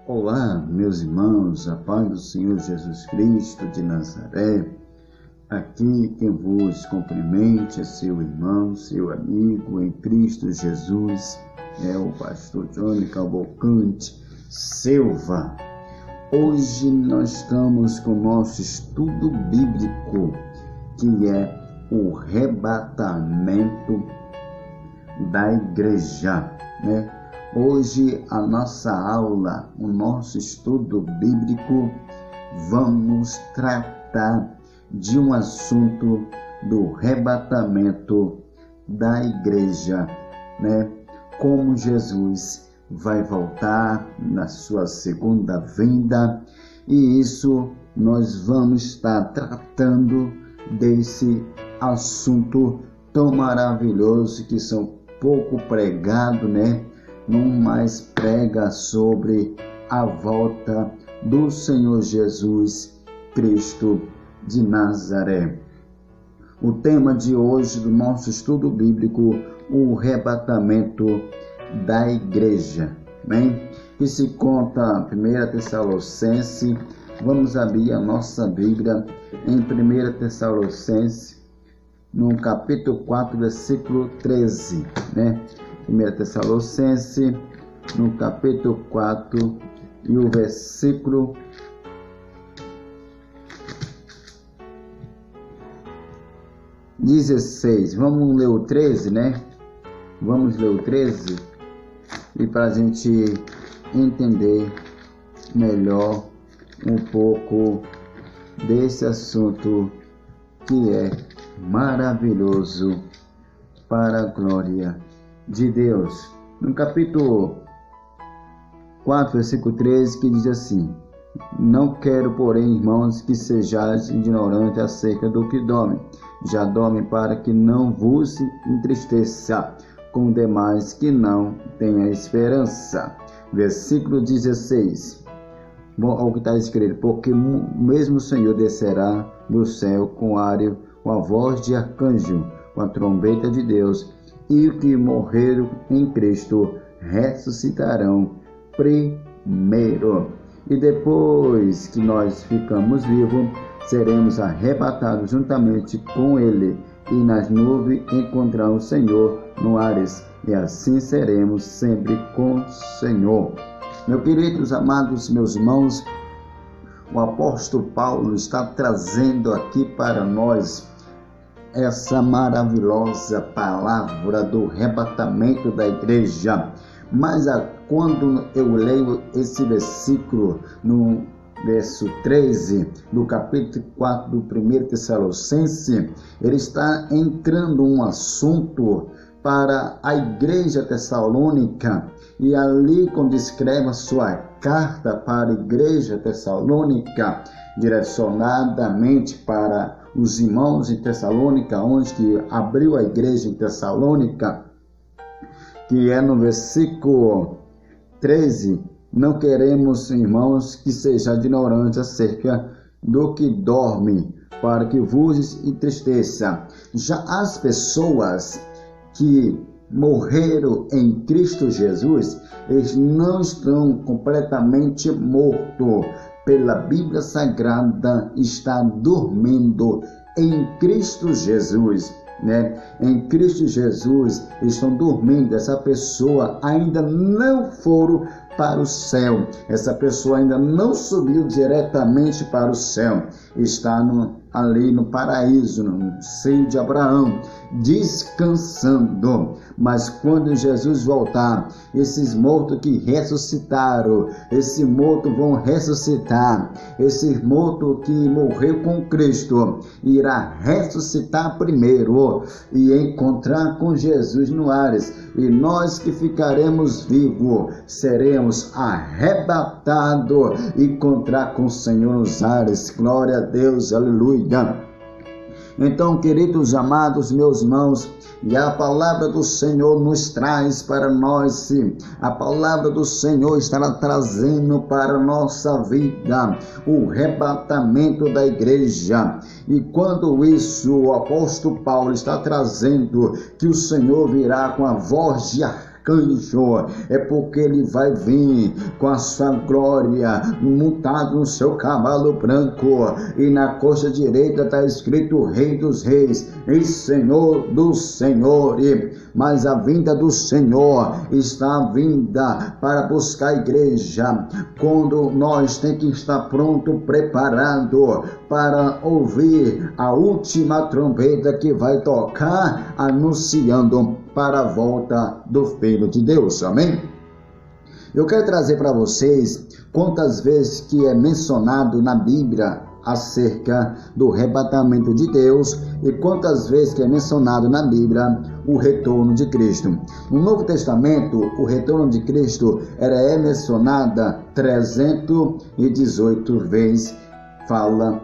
Olá, meus irmãos, a paz do Senhor Jesus Cristo de Nazaré. Aqui quem vos cumprimente é seu irmão, seu amigo em Cristo Jesus, é o pastor Johnny Cavalcante Silva. Hoje nós estamos com o nosso estudo bíblico, que é o arrebatamento da igreja, né? Hoje a nossa aula, o nosso estudo bíblico, vamos tratar de um assunto do arrebatamento da igreja, né? Como Jesus vai voltar na sua segunda vinda, e isso nós vamos estar tratando desse assunto tão maravilhoso que são pouco pregado, né? Não mais prega sobre a volta do Senhor Jesus Cristo de Nazaré. O tema de hoje do nosso estudo bíblico, o arrebatamento da igreja, né? Que se conta em 1 Tessalonicenses. Vamos abrir a nossa Bíblia em 1 Tessalonicenses, no capítulo 4, versículo 13, né? 1 Tessalonicenses, no capítulo 4 e o versículo 16. Vamos ler o 13, né? Vamos ler o 13 e para a gente entender melhor um pouco desse assunto que é maravilhoso para a glória de Deus. No capítulo 4, versículo 13, que diz assim: Não quero, porém, irmãos, que sejais ignorantes acerca do que dorme. Já dorme, para que não vos entristeça com demais que não tenha esperança. Versículo 16. Bom, o que está escrito: Porque mesmo o Senhor descerá do céu com ário, com a voz de arcanjo, com a trombeta de Deus, e os que morreram em Cristo ressuscitarão primeiro. E depois que nós ficamos vivos, seremos arrebatados juntamente com Ele, e nas nuvens encontraremos o Senhor no ares, e assim seremos sempre com o Senhor. Meus queridos, amados, meus irmãos, o apóstolo Paulo está trazendo aqui para nós essa maravilhosa palavra do arrebatamento da igreja. Mas quando eu leio esse versículo no verso 13 do capítulo 4 do 1 Tessalonicenses, ele está entrando um assunto para a igreja tessalônica, e ali quando escreve a sua carta para a igreja tessalônica, direcionadamente para os irmãos em Tessalônica, onde que abriu a igreja em Tessalônica, que é no versículo 13, não queremos, irmãos, que seja ignorante acerca do que dorme, para que vos entristeça. Já as pessoas que morreram em Cristo Jesus, eles não estão completamente mortos. Pela Bíblia Sagrada, está dormindo em Cristo Jesus, né? Em Cristo Jesus estão dormindo. Essa pessoa ainda não foram para o céu. Essa pessoa ainda não subiu diretamente para o céu. Está ali no paraíso, no seio de Abraão, descansando. Mas quando Jesus voltar, esses mortos que ressuscitaram, esses mortos vão ressuscitar. Esse morto que morreu com Cristo irá ressuscitar primeiro e encontrar com Jesus no ares. E nós que ficaremos vivos seremos arrebatados e encontrar com o Senhor nos ares. Glória a Deus, aleluia. Então, queridos amados, meus irmãos, e a palavra do Senhor nos traz para nós, a palavra do Senhor estará trazendo para a nossa vida o arrebatamento da igreja. E quando isso, o apóstolo Paulo está trazendo que o Senhor virá com a voz de arcanjo, arcanjo, é porque ele vai vir com a sua glória, montado no seu cavalo branco, e na costa direita está escrito Rei dos Reis e Senhor dos Senhores. Mas a vinda do Senhor está vinda para buscar a igreja, quando nós temos que estar pronto, preparado para ouvir a última trombeta que vai tocar, anunciando para a volta do Filho de Deus. Amém? Eu quero trazer para vocês quantas vezes que é mencionado na Bíblia acerca do arrebatamento de Deus e quantas vezes que é mencionado na Bíblia o retorno de Cristo. No Novo Testamento, o retorno de Cristo é mencionada 318 vezes, fala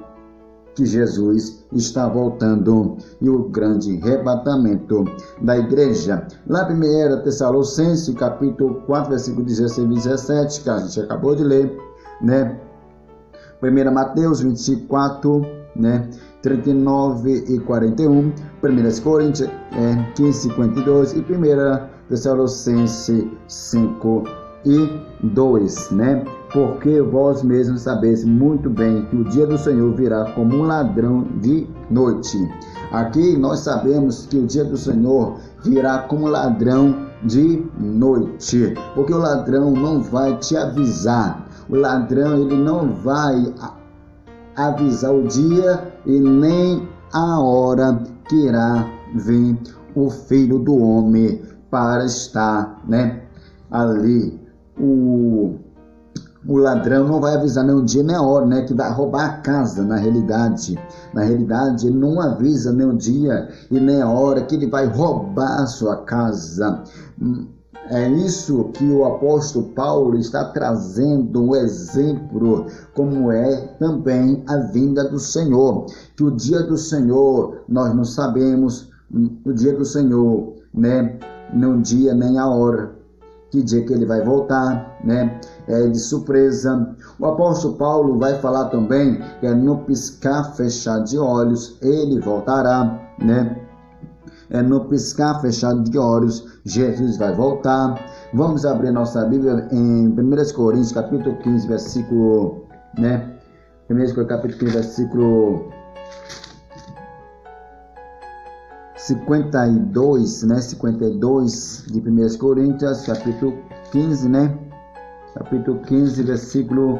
que Jesus está voltando e o grande arrebatamento da igreja. Lá em 1 Tessalonicenses, capítulo 4, versículo 16 e 17, que a gente acabou de ler, né? 1 Mateus 24, né? 39 e 41, 1 Coríntios 15, 52 e 1 Tessalonicenses 5 e 2, né? Porque vós mesmos sabeis muito bem que o dia do Senhor virá como um ladrão de noite. Aqui nós sabemos que o dia do Senhor virá como um ladrão de noite, porque o ladrão não vai te avisar. O ladrão, ele não vai avisar o dia e nem a hora que irá vir o Filho do Homem para estar, né, ali. O ladrão não vai avisar nem o dia nem a hora, né, que vai roubar a casa. Na realidade, ele não avisa nem o dia e nem a hora que ele vai roubar a sua casa. É isso que o apóstolo Paulo está trazendo um exemplo, como é também a vinda do Senhor. Que o dia do Senhor, nós não sabemos o dia do Senhor, né? Nem o dia, nem a hora. Que dia que ele vai voltar, né? É de surpresa. O apóstolo Paulo vai falar também que é no piscar, fechar de olhos, ele voltará, né? É no piscar, fechado de olhos, Jesus vai voltar. Vamos abrir nossa Bíblia em 1 Coríntios, capítulo 15, versículo, né? 1 Coríntios, capítulo 15, versículo 52, né? 52 de 1 Coríntios, capítulo 15, né? Capítulo 15, versículo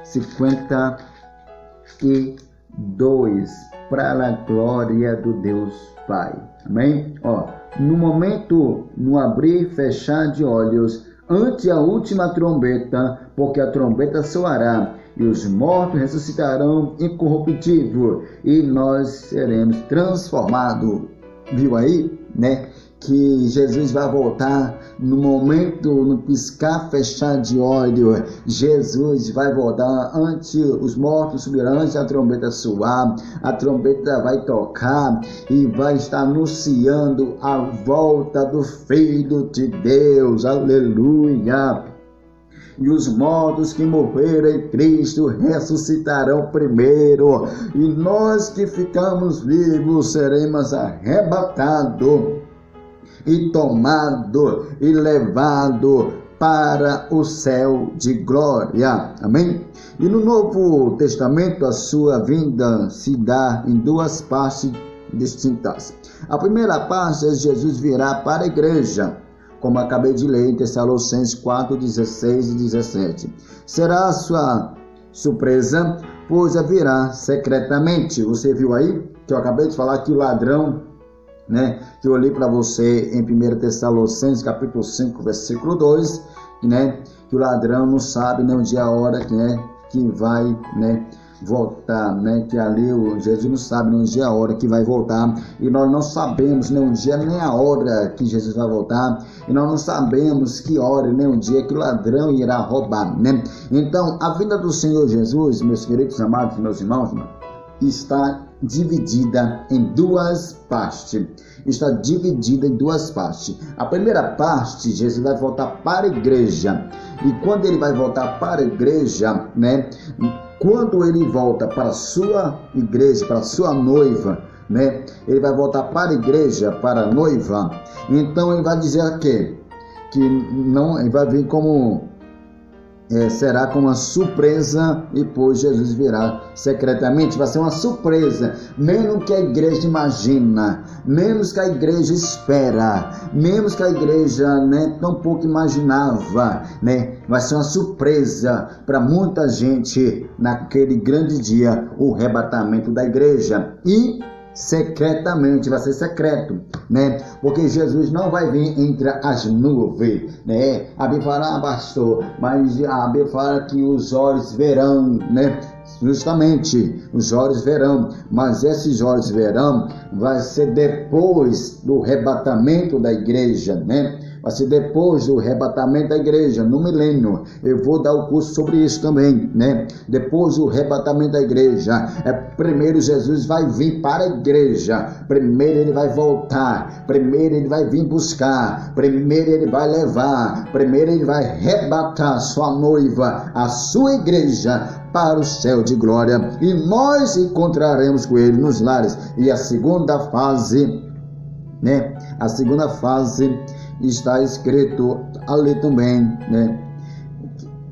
52. Para a glória do Deus Pai. Amém? Ó, no momento, no abrir e fechar de olhos, ante a última trombeta, porque a trombeta soará, e os mortos ressuscitarão incorruptível, e nós seremos transformados. Viu aí, né? Que Jesus vai voltar no momento, no piscar, fechar de olho. Jesus vai voltar antes os mortos subirão, antes a trombeta soar. A trombeta vai tocar e vai estar anunciando a volta do Filho de Deus. Aleluia! E os mortos que morreram em Cristo ressuscitarão primeiro. E nós que ficamos vivos seremos arrebatados e tomado e levado para o céu de glória. Amém? E no Novo Testamento a sua vinda se dá em duas partes distintas. A primeira parte é Jesus virá para a igreja, como acabei de ler em Tessalonicenses 4, 16 e 17. Será a sua surpresa, pois virá secretamente. Você viu aí que eu acabei de falar que o ladrão, né, que eu li para você em 1 Tessalonicenses capítulo 5, versículo 2, né, que o ladrão não sabe nem o dia e a hora, né, que vai, né, voltar, né, que ali Jesus não sabe nem o dia e a hora que vai voltar, e nós não sabemos nem o dia nem a hora que Jesus vai voltar, e nós não sabemos que hora nem o dia que o ladrão irá roubar, né? Então, a vinda do Senhor Jesus, meus queridos amados, meus irmãos, está dividida em duas partes. Está dividida em duas partes. A primeira parte, Jesus vai voltar para a igreja. E quando ele vai voltar para a igreja, né? Quando ele volta para a sua igreja, para a sua noiva, né? Ele vai voltar para a igreja, para a noiva. Então ele vai dizer aqui que não vai vir como será como uma surpresa, e depois Jesus virá secretamente. Vai ser uma surpresa, menos que a igreja imagina, menos que a igreja espera, menos que a igreja tão pouco imaginava, vai ser uma surpresa para muita gente naquele grande dia, o arrebatamento da igreja. E secretamente, vai ser secreto, porque Jesus não vai vir entre as nuvens, A Bíblia fala, pastor, mas a Bíblia fala que os olhos verão, justamente, os olhos verão, mas esses olhos verão vai ser depois do arrebatamento da igreja, Vai ser depois do arrebatamento da igreja, no milênio. Eu vou dar o curso sobre isso também, Depois do arrebatamento da igreja. Primeiro Jesus vai vir para a igreja. Primeiro ele vai voltar. Primeiro ele vai vir buscar. Primeiro ele vai levar. Primeiro ele vai arrebatar sua noiva, a sua igreja, para o céu de glória. E nós encontraremos com ele nos lares. E a segunda fase, A segunda fase está escrito ali também,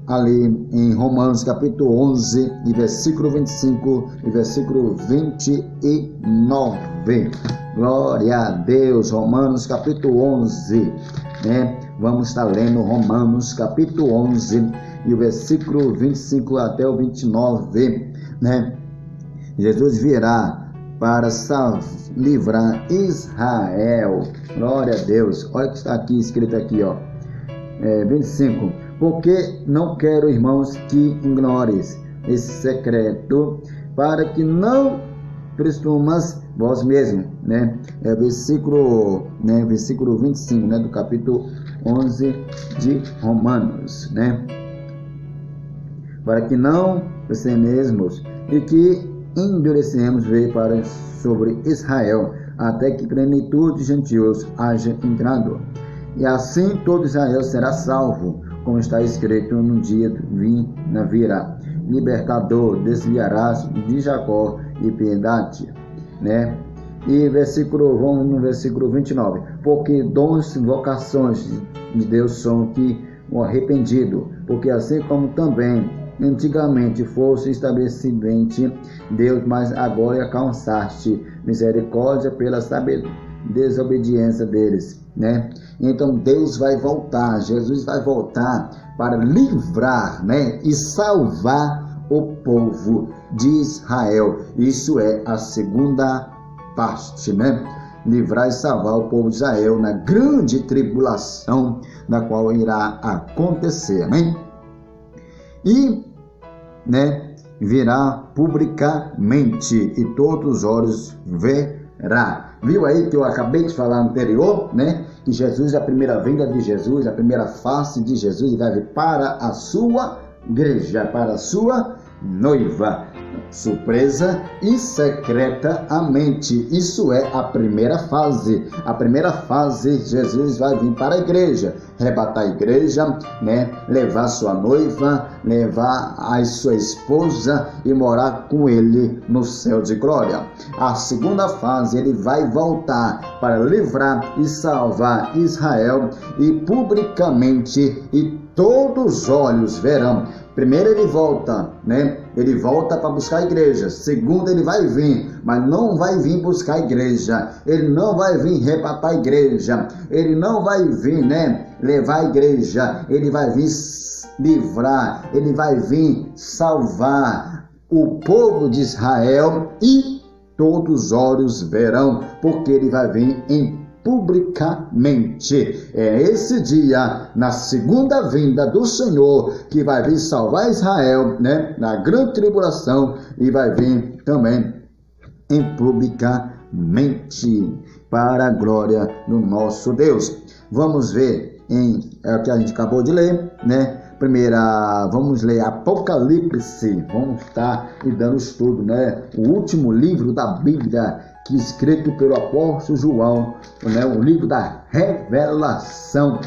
Ali em Romanos capítulo 11, e versículo 25 e versículo 29. Glória a Deus. Romanos capítulo 11, Vamos estar lendo Romanos capítulo 11 e o versículo 25 até o 29, Jesus virá para livrar Israel. Glória a Deus. Olha o que está aqui escrito aqui, 25. Porque não quero, irmãos, que ignores esse secreto, para que não presumas vós mesmos, versículo 25, do capítulo 11 de Romanos, Para que não pensem mesmos, e que endurecemos veio para sobre Israel, até que plenitude de gentios haja entrado. E assim todo Israel será salvo, como está escrito: no dia virá libertador, desviarás de Jacó e piedade, E vamos no versículo 29. Porque dons e vocações de Deus são que o arrependido, porque assim como também antigamente fosse estabelecimento Deus, mas agora alcançaste misericórdia pela desobediência deles, Então Deus vai voltar, Jesus vai voltar para livrar, e salvar o povo de Israel. Isso é a segunda parte, Livrar e salvar o povo de Israel na grande tribulação, na qual irá acontecer, E virá publicamente, e todos os olhos verá. Viu aí que eu acabei de falar anterior, que Jesus, a primeira vinda de Jesus, a primeira face de Jesus, vai vir para a sua igreja, para a sua noiva, surpresa e secretamente. Isso é a primeira fase. A primeira fase, Jesus vai vir para a igreja, arrebatar a igreja, levar sua noiva, levar a sua esposa e morar com ele no céu de glória. A segunda fase, ele vai voltar para livrar e salvar Israel, e publicamente, e todos os olhos verão. Primeiro ele volta, Ele volta para buscar a igreja. Segundo, ele vai vir, mas não vai vir buscar a igreja. Ele não vai vir arrebatar a igreja. Ele não vai vir, levar a igreja. Ele vai vir livrar. Ele vai vir salvar o povo de Israel, e todos os olhos verão, porque ele vai vir em publicamente. É esse dia, na segunda vinda do Senhor, que vai vir salvar Israel, na grande tribulação, e vai vir também em publicamente, para a glória do nosso Deus. Vamos ver o que a gente acabou de ler, vamos ler Apocalipse. Vamos estar dando estudo, o último livro da Bíblia, que escrito pelo apóstolo João, o livro da revelação,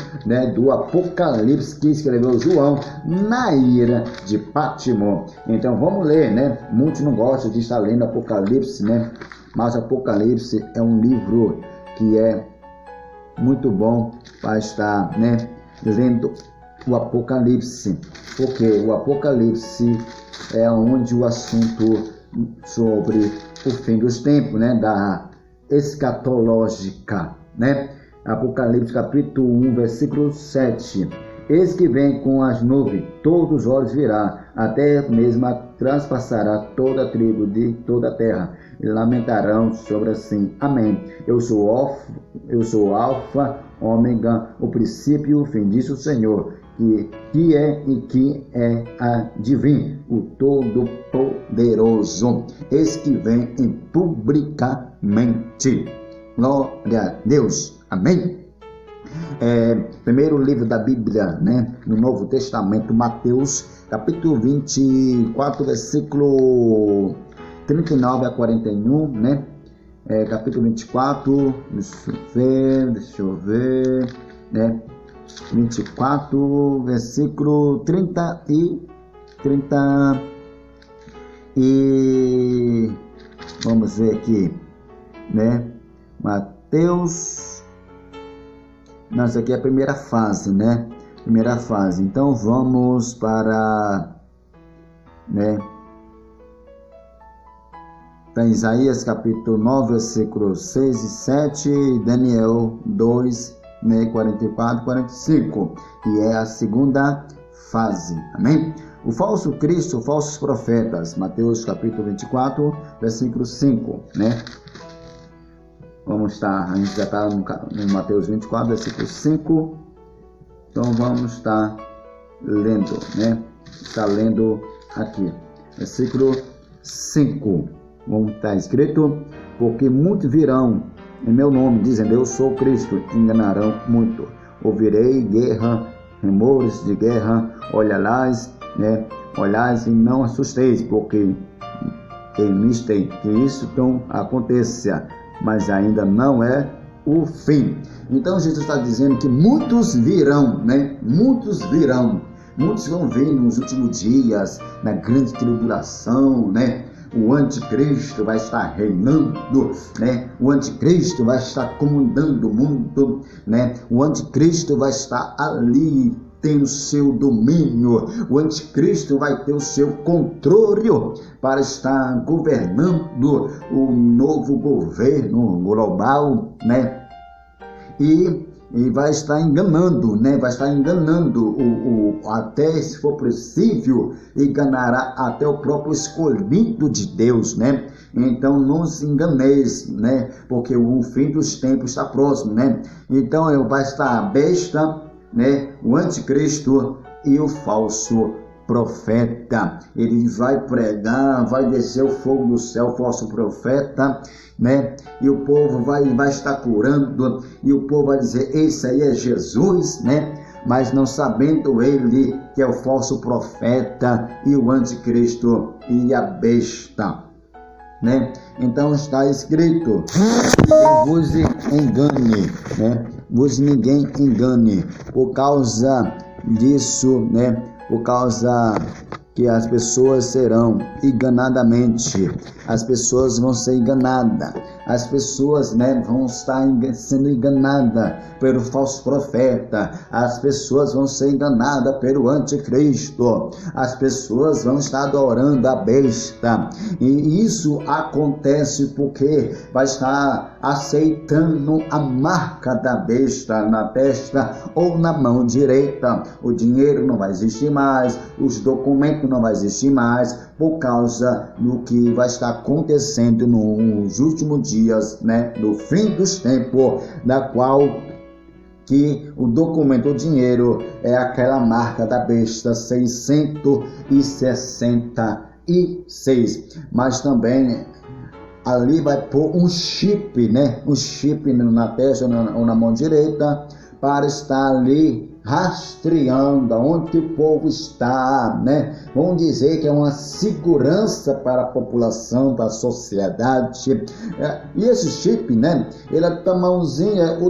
do Apocalipse, que escreveu João na ilha de Patmos. Então vamos ler, Muitos não gostam de estar lendo Apocalipse, mas Apocalipse é um livro que é muito bom para estar, lendo o Apocalipse, porque o Apocalipse é onde o assunto sobre o fim dos tempos, né, da escatológica, né? Apocalipse capítulo 1, versículo 7. Eis que vem com as nuvens, todos os olhos virá, até mesmo transpassará toda a tribo de toda a terra, e lamentarão sobre assim. Amém. Eu sou Alfa, Ômega, o princípio e o fim, diz o Senhor, que é e que a de vir, o Todo-Poderoso. Eis que vem publicamente. Glória a Deus. Amém. Primeiro livro da Bíblia, né, no Novo Testamento, Mateus, capítulo 24, versículo 39 a 41, né? Capítulo 24, deixa eu ver, né? 24, versículo 30 e vamos ver aqui, né? Mateus. Não, isso aqui é a primeira fase, né? Primeira fase. Então vamos para, né? Para Isaías capítulo 9, versículos 6 e 7, e Daniel 2, né? 44 e 45, que é a segunda fase. Amém? O falso Cristo, falsos profetas. Mateus capítulo 24, versículo 5, né? Vamos estar, a gente já está no Mateus 24, versículo 5. Então vamos estar lendo, né? Está lendo aqui. Versículo 5. Vamos estar escrito: porque muitos virão em meu nome, dizendo eu sou Cristo, enganarão muito. Ouvirei guerra, rumores de guerra, olharás, né? Olhais e não assusteis, porque temistei que isso não aconteça, mas ainda não é o fim. Então Jesus está dizendo que muitos virão, né? Muitos virão. Muitos vão vir nos últimos dias, na grande tribulação, né? O anticristo vai estar reinando, né? O anticristo vai estar comandando o mundo, né? O anticristo vai estar ali tendo seu domínio. O anticristo vai ter o seu controle para estar governando o novo governo global, né? E vai estar enganando, né? Vai estar enganando até, se for possível, enganará até o próprio escolhido de Deus, né? Então não se enganeis, né? Porque o fim dos tempos está próximo, né? Então vai estar a besta, né? O anticristo e o falso profeta. Ele vai pregar, vai descer o fogo do céu, o falso profeta, né? E o povo vai estar curando, e o povo vai dizer, esse aí é Jesus, né? Mas não sabendo ele que é o falso profeta e o anticristo e a besta, né? Então está escrito, ninguém vos engane, né? Vos ninguém engane, por causa disso, né? Por causa que as pessoas serão enganadamente, as pessoas vão ser enganadas, as pessoas, né, vão estar sendo enganadas pelo falso profeta, as pessoas vão ser enganadas pelo anticristo, as pessoas vão estar adorando a besta, e isso acontece porque vai estar aceitando a marca da besta na testa ou na mão direita. O dinheiro não vai existir mais, os documentos não vai existir mais, por causa do que vai estar acontecendo nos últimos dias, né, do fim dos tempos, da qual que o documento, o dinheiro, é aquela marca da besta 666, mas também ali vai pôr um chip, né, um chip na testa ou na mão direita, para estar ali rastreando onde o povo está, né? Vamos dizer que é uma segurança para a população, para a sociedade. E esse chip, né? Ele é o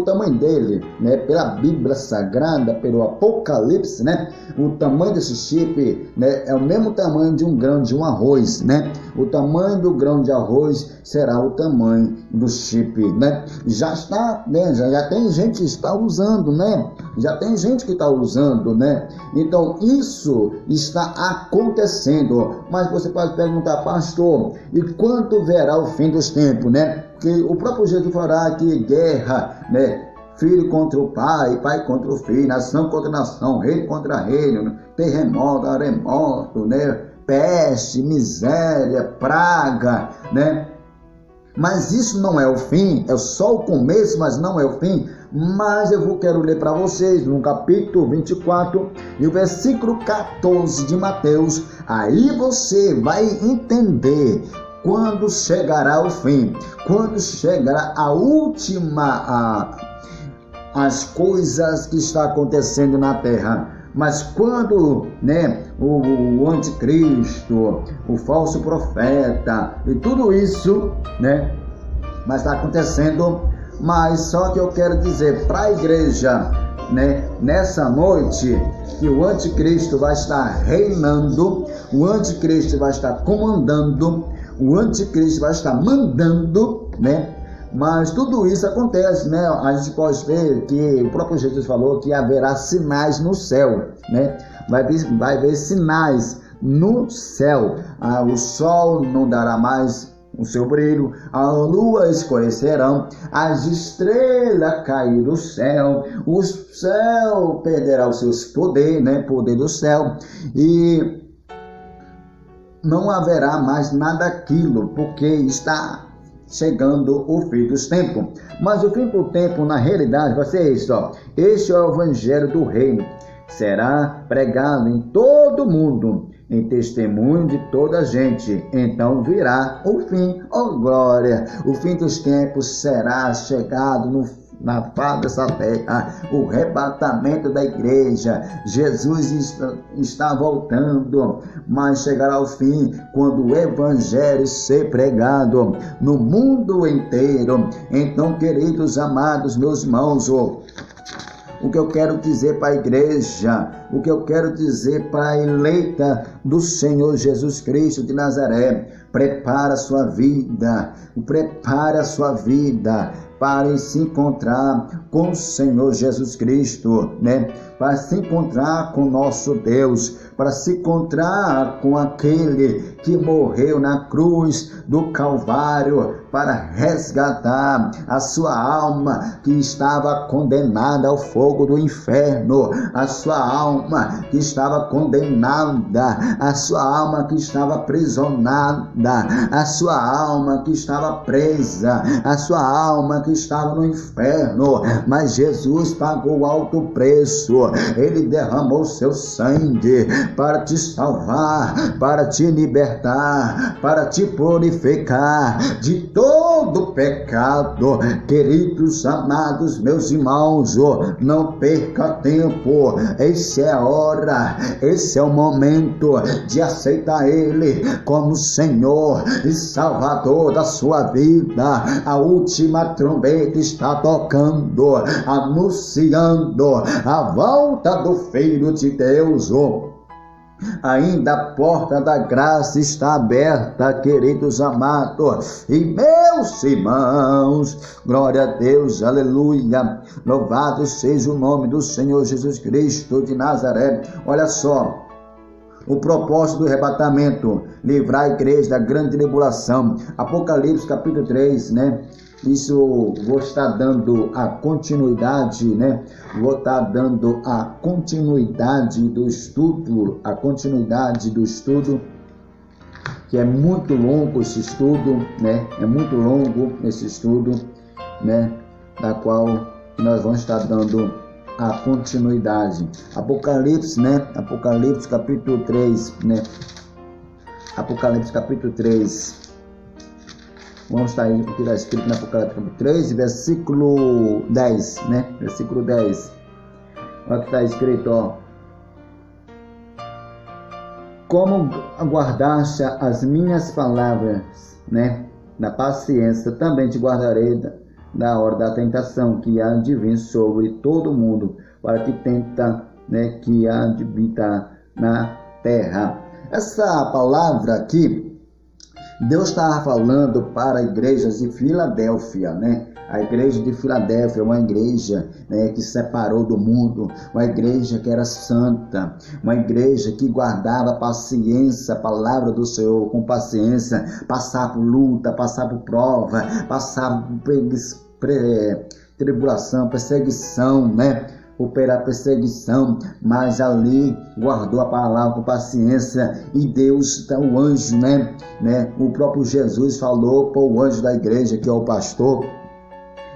tamanho dele, né? Pela Bíblia Sagrada, pelo Apocalipse, né? O tamanho desse chip, né? É o mesmo tamanho de um grão de um arroz, né? O tamanho do grão de arroz será o tamanho do chip, né? Já está, né? Já tem gente que está usando, né? Já tem gente que está usando, né? Então isso está acontecendo. Mas você pode perguntar, pastor, e quando verá o fim dos tempos, né? Porque o próprio Jesus fará que guerra, né? Filho contra o pai, pai contra o filho, nação contra nação, reino contra reino, terremoto, aremoto, né? Peste, miséria, praga, né? Mas isso não é o fim, é só o começo, mas não é o fim. Mas quero ler para vocês no capítulo 24 e o versículo 14 de Mateus. Aí você vai entender quando chegará o fim, quando chegará a última, as coisas que estão acontecendo na terra. Mas quando, né, o anticristo, o falso profeta e tudo isso, né, vai estar acontecendo. Mas só que eu quero dizer para a igreja, né, nessa noite, que o anticristo vai estar reinando, o anticristo vai estar comandando, o anticristo vai estar mandando, né? Mas tudo isso acontece, né? A gente pode ver que o próprio Jesus falou que haverá sinais no céu, né? Vai ver sinais no céu. O sol não dará mais o seu brilho, a lua escurecerão, as estrelas cairão do céu, o céu perderá os seus poderes, né? Poder do céu, e não haverá mais nada daquilo, porque está chegando o fim dos tempos. Mas o fim do tempo, na realidade, vai ser isso, ó. Este é o evangelho do reino. Será pregado em todo o mundo, em testemunho de toda a gente. Então virá o fim, ó glória. O fim dos tempos será chegado na face dessa terra, o arrebatamento da igreja. Jesus está voltando, mas chegará o fim quando o evangelho ser pregado no mundo inteiro. Então, queridos amados, meus irmãos, o que eu quero dizer para a igreja, o que eu quero dizer para a eleita do Senhor Jesus Cristo de Nazaré: prepara a sua vida, prepare a sua vida para se encontrar com o Senhor Jesus Cristo, né? Para se encontrar com nosso Deus, para se encontrar com aquele que morreu na cruz do Calvário para resgatar a sua alma que estava condenada ao fogo do inferno, a sua alma que estava condenada, a sua alma que estava aprisionada, a sua alma que estava presa, a sua alma que estava no inferno. Mas Jesus pagou o alto preço, ele derramou seu sangue para te salvar, para te libertar, para te purificar de todo pecado. Queridos amados, meus irmãos, não perca tempo. Essa é a hora, esse é o momento de aceitar ele como Senhor e Salvador da sua vida. A última trombeta está tocando, anunciando a volta do Filho de Deus. Ainda a porta da graça está aberta, queridos amados e meus irmãos. Glória a Deus, aleluia. Louvado seja o nome do Senhor Jesus Cristo de Nazaré. Olha só, o propósito do arrebatamento: livrar a igreja da grande tribulação. Apocalipse capítulo 3, né? Isso vou estar dando a continuidade, né? Vou estar dando a continuidade do estudo, que é muito longo esse estudo, né? É muito longo esse estudo, né? Da qual nós vamos estar dando a continuidade. Apocalipse, né? Apocalipse capítulo 3, né? Apocalipse capítulo 3. Vamos estar aí, porque está escrito na Apocalipse 3, versículo 10, né? Versículo 10. Olha o que está escrito, ó. Como guardaste as minhas palavras, né? Na paciência, também te guardarei da hora da tentação, que há de vir sobre todo mundo, para que tenta, né? Que há de habitar na terra. Essa palavra aqui Deus estava falando para a igreja de Filadélfia, né? A igreja de Filadélfia é uma igreja, né, que separou do mundo, uma igreja que era santa, uma igreja que guardava a paciência, a palavra do Senhor com paciência, passar por luta, passar por prova, passar por tribulação, perseguição, né? Pela perseguição, mas ali guardou a palavra com paciência. E Deus, o anjo, né? O próprio Jesus falou para o anjo da igreja, que é o pastor: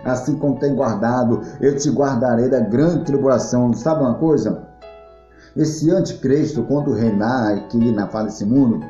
assim como tem guardado, eu te guardarei da grande tribulação. Sabe uma coisa? Esse anticristo, quando reinar aqui na face desse mundo,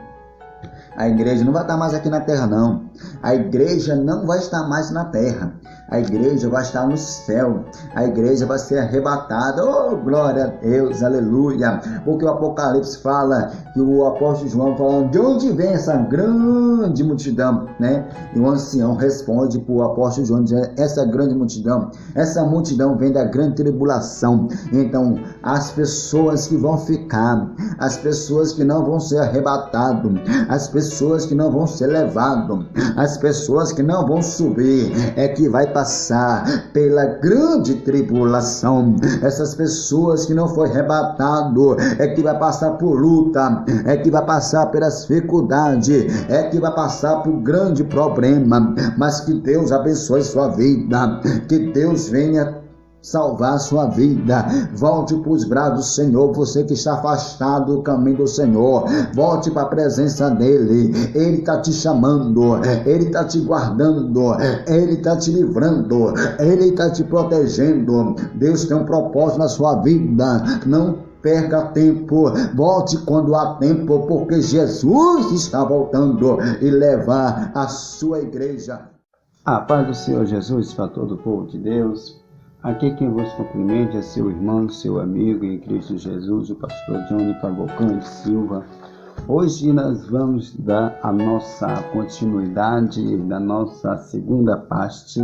a igreja não vai estar mais aqui na terra, não. A igreja não vai estar mais na terra. A igreja vai estar no céu. A igreja vai ser arrebatada. Oh, glória a Deus, aleluia. Porque o Apocalipse fala, que o apóstolo João fala, de onde vem essa grande multidão, né? E o ancião responde para o apóstolo João, dizendo, essa grande multidão, essa multidão vem da grande tribulação. Então, as pessoas que vão ficar, as pessoas que não vão ser arrebatadas, as pessoas que não vão ser levadas, as pessoas que não vão subir, é que vai passar pela grande tribulação. Essas pessoas que não foi arrebatado, é que vai passar por luta, é que vai passar pelas dificuldades, é que vai passar por grande problema. Mas que Deus abençoe sua vida, que Deus venha salvar a sua vida. Volte para os braços do Senhor. Você que está afastado do caminho do Senhor, volte para a presença dele. Ele está te chamando, ele está te guardando, ele está te livrando, ele está te protegendo. Deus tem um propósito na sua vida. Não perca tempo, volte quando há tempo, porque Jesus está voltando e levar a sua igreja. A paz do Senhor Jesus para todo o povo de Deus. Aqui quem vos cumprimenta é seu irmão, seu amigo em Cristo Jesus, o pastor Johnny Cavalcante Silva. Hoje nós vamos dar a nossa continuidade da nossa segunda parte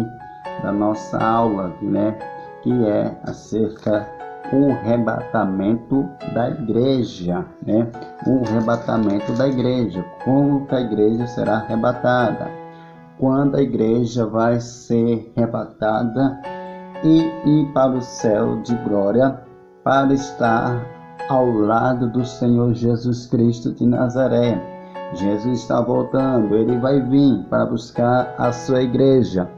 da nossa aula, né? Que é acerca do arrebatamento da igreja, né? O arrebatamento da igreja, como que a igreja será arrebatada, quando a igreja vai ser arrebatada e ir para o céu de glória, para estar ao lado do Senhor Jesus Cristo de Nazaré. Jesus está voltando, ele vai vir para buscar a sua igreja,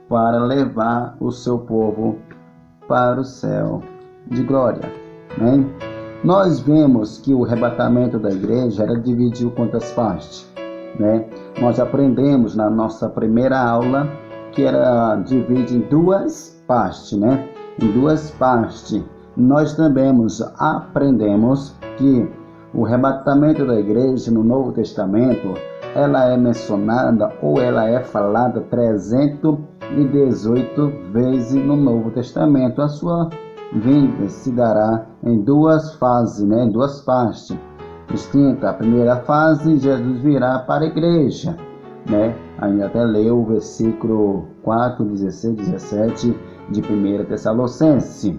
para levar o seu povo para o céu de glória, né? Nós vemos que o arrebatamento da igreja era dividido em quantas partes, né? Nós aprendemos na nossa primeira aula que era dividido em duas partes, né? Em duas partes. Nós também aprendemos que o arrebatamento da igreja no Novo Testamento, ela é mencionada ou ela é falada 318 vezes no Novo Testamento. A sua vinda se dará em duas fases, né? Em duas partes distintas. A primeira fase, Jesus virá para a igreja, né? Ainda até leu o versículo 4, 16, 17 de 1 Tessalonicenses.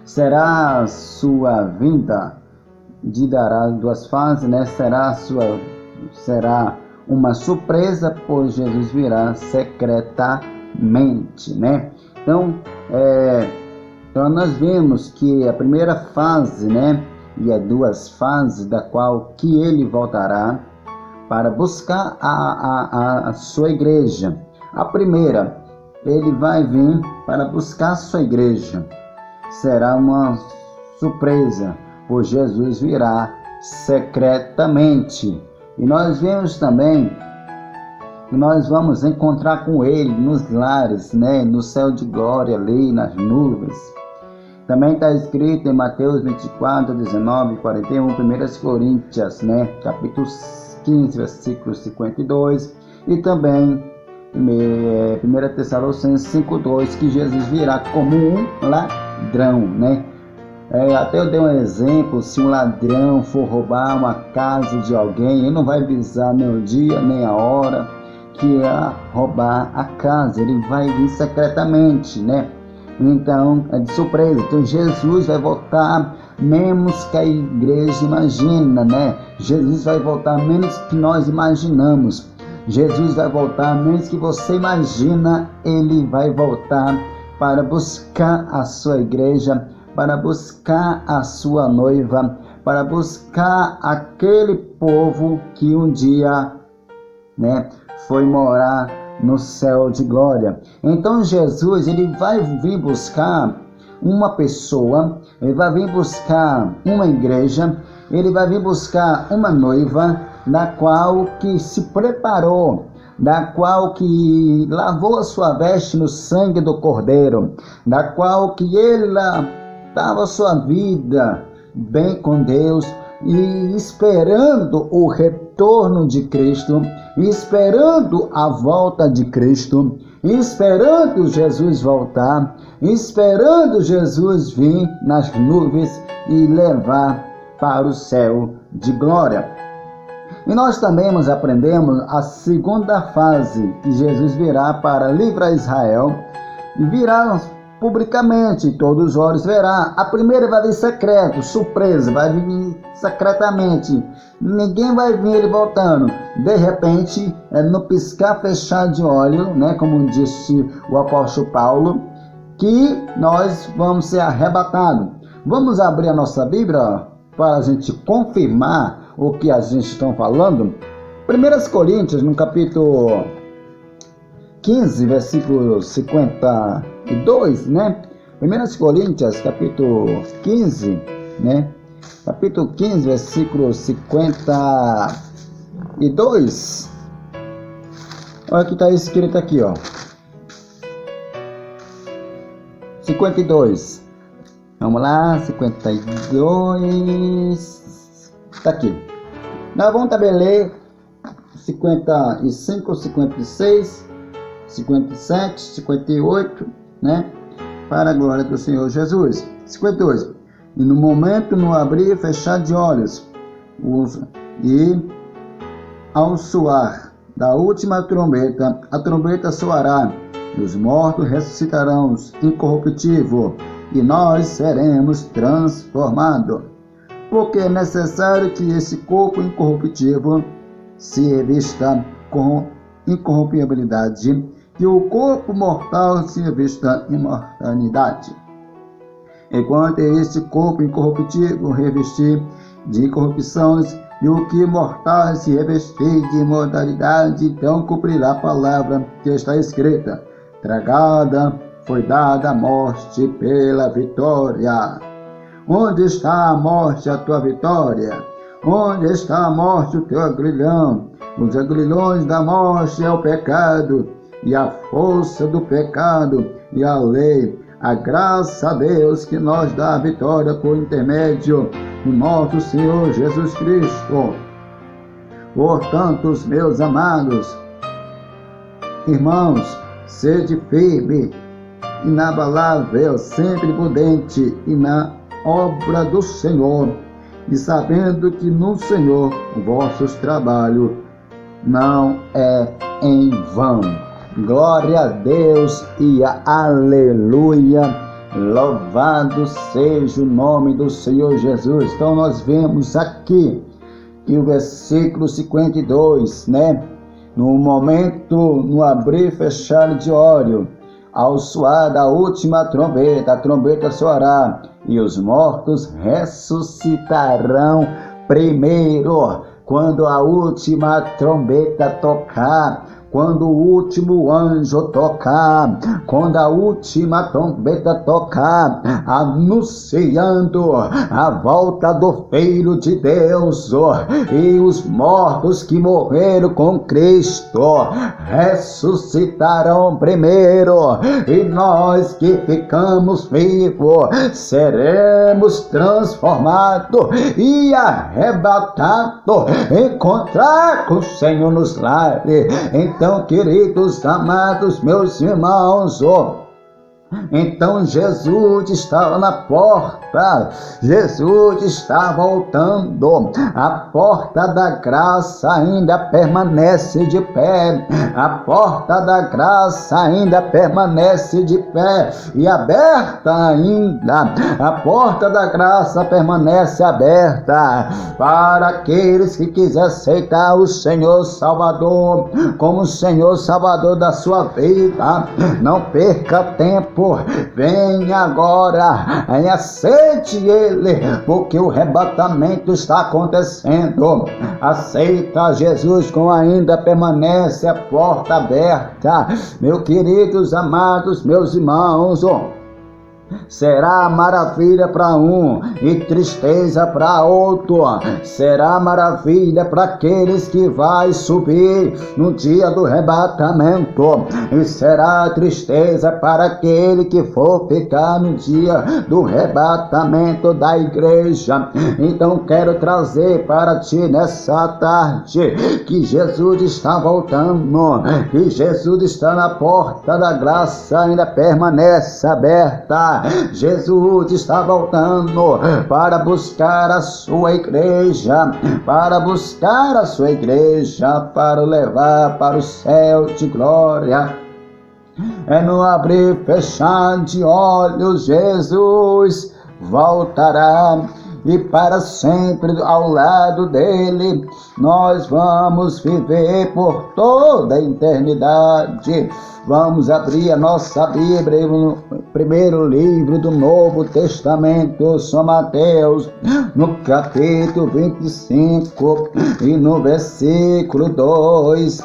Será a sua vinda de dará duas fases, né? Será uma surpresa, pois Jesus virá secretamente, né? Então nós vemos que a primeira fase, né? E as duas fases da qual que ele voltará para buscar a sua igreja. A primeira, ele vai vir para buscar a sua igreja. Será uma surpresa, pois Jesus virá secretamente. E nós vemos também que nós vamos encontrar com ele nos lares, né? No céu de glória, ali nas nuvens. Também está escrito em Mateus 24, 19 e 41, 1 Coríntios, né? Capítulo 15, versículo 52, e também 1 Tessalonicenses 5:2, que Jesus virá como um ladrão, né? Até eu dei um exemplo: se um ladrão for roubar uma casa de alguém, ele não vai avisar nem o dia nem a hora que ia roubar a casa, ele vai vir secretamente, né? Então é de surpresa. Então Jesus vai voltar mesmo que a igreja imagina, né? Jesus vai voltar menos que nós imaginamos. Jesus vai voltar menos que você imagina. Ele vai voltar para buscar a sua igreja, para buscar a sua noiva, para buscar aquele povo que um dia, né, foi morar no céu de glória. Então Jesus, ele vai vir buscar uma pessoa, ele vai vir buscar uma igreja, ele vai vir buscar uma noiva, da qual que se preparou, da qual que lavou a sua veste no sangue do Cordeiro, da qual que ele estava a sua vida bem com Deus, e esperando o retorno de Cristo, esperando a volta de Cristo, esperando Jesus voltar, esperando Jesus vir nas nuvens e levar para o céu de glória. E nós também aprendemos a segunda fase, que Jesus virá para livrar Israel, e virá publicamente, todos os olhos verá. A primeira vai vir secreto, surpresa, vai vir secretamente, ninguém vai ver ele voltando. De repente, no piscar, fechar de olho, né, como disse o apóstolo Paulo, que nós vamos ser arrebatados. Vamos abrir a nossa Bíblia para a gente confirmar o que a gente está falando. 1 Coríntios, no capítulo 15, versículo 52, né? 1 Coríntios, capítulo 15, né? Capítulo 15, versículo 52. Olha o que está escrito aqui, ó. 52. Vamos lá, 52. Está aqui. Nós vamos também ler 55, 56, 57, 58, né? Para a glória do Senhor Jesus. 52. E no momento, no abrir e fechar de olhos, e ao soar da última trombeta, a trombeta soará, e os mortos ressuscitarão incorruptível, e nós seremos transformados. Porque é necessário que esse corpo incorruptível se revista com incorruptibilidade, e o corpo mortal se revista imortalidade. Enquanto este corpo incorruptível revestir de incorrupções, e o que mortal se revestir de imortalidade, então cumprirá a palavra que está escrita: tragada foi dada a morte pela vitória. Onde está a morte, a tua vitória? Onde está a morte, o teu aguilhão? Os aguilhões da morte é o pecado, e a força do pecado e a lei. A graça a Deus que nos dá a vitória por intermédio do nosso Senhor Jesus Cristo. Portanto, meus amados irmãos, sede firme, inabalável, sempre prudente e na obra do Senhor, e sabendo que no Senhor o vosso trabalho não é em vão. Glória a Deus e aleluia, louvado seja o nome do Senhor Jesus. Então nós vemos aqui que o versículo 52, né? No momento, no abrir e fechar de olho, ao soar da última trombeta, a trombeta soará, e os mortos ressuscitarão primeiro. Quando a última trombeta tocar, quando o último anjo tocar, quando a última trombeta tocar, anunciando a volta do Filho de Deus, e os mortos que morreram com Cristo ressuscitarão primeiro, e nós que ficamos vivos seremos transformados e arrebatados, encontrar com o Senhor nos lares. Então, queridos, amados, meus irmãos, Então Jesus estava na porta, Jesus está voltando, a porta da graça ainda permanece de pé, a porta da graça ainda permanece de pé e aberta ainda, a porta da graça permanece aberta para aqueles que quiserem aceitar o Senhor Salvador como Senhor Salvador da sua vida. Não perca tempo, venha agora e aceite Ele, porque o arrebatamento está acontecendo. Aceita Jesus, como ainda permanece a porta aberta. Meus queridos, amados, meus irmãos, será maravilha para um e tristeza para outro. Será maravilha para aqueles que vai subir no dia do arrebatamento, e será tristeza para aquele que for ficar no dia do arrebatamento da igreja. Então quero trazer para ti nessa tarde que Jesus está voltando, que Jesus está na porta da graça, ainda permanece aberta. Jesus está voltando para buscar a sua igreja, para buscar a sua igreja, para levar para o céu de glória. É no abrir e fechar de olhos, Jesus voltará, e para sempre ao lado dele nós vamos viver por toda a eternidade. Vamos abrir a nossa Bíblia no primeiro livro do Novo Testamento, São Mateus, no capítulo 25 e no versículo 2,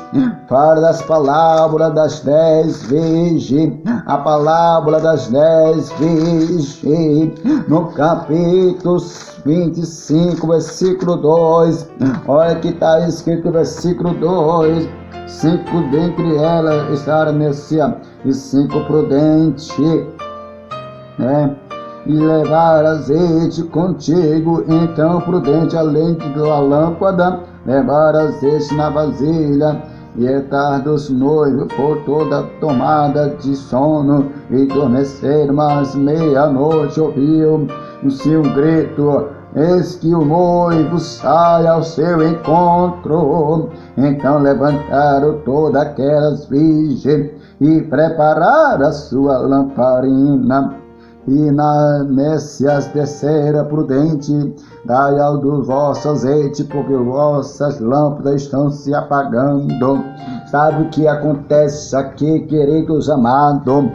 fala das palavras das 10 virgens, a palavra das 10 virgens, no capítulo 25, versículo 2, olha que está escrito versículo 2, 5 dentre elas estavam nessa, e 5 prudentes, e levar azeite contigo. Então prudente, além da lâmpada, levar azeite na vasilha, e é tarde os noivos por toda tomada de sono, e adormeceram, mas meia-noite ouviu-se um grito: eis que o noivo sai ao seu encontro. Então levantaram todas aquelas virgens e prepararam a sua lamparina. E nessa terceira prudente, dai ao do vosso azeite, porque vossas lâmpadas estão se apagando. Sabe o que acontece aqui, queridos amados?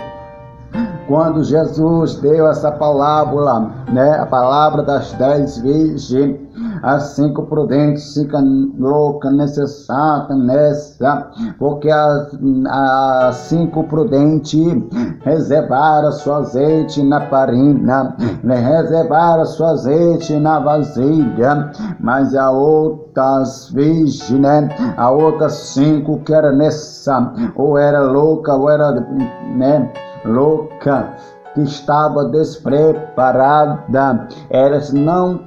Quando Jesus deu essa palavra, a palavra das 10 virgens, as 5 prudentes ficam loucas, necessárias nessa, porque as 5 prudentes reservaram seu azeite na parina, reservaram seu azeite na vasilha, mas a outras virgens, a outras 5 que era nessa, ou era louca, ou era, louca, que estava despreparada, elas não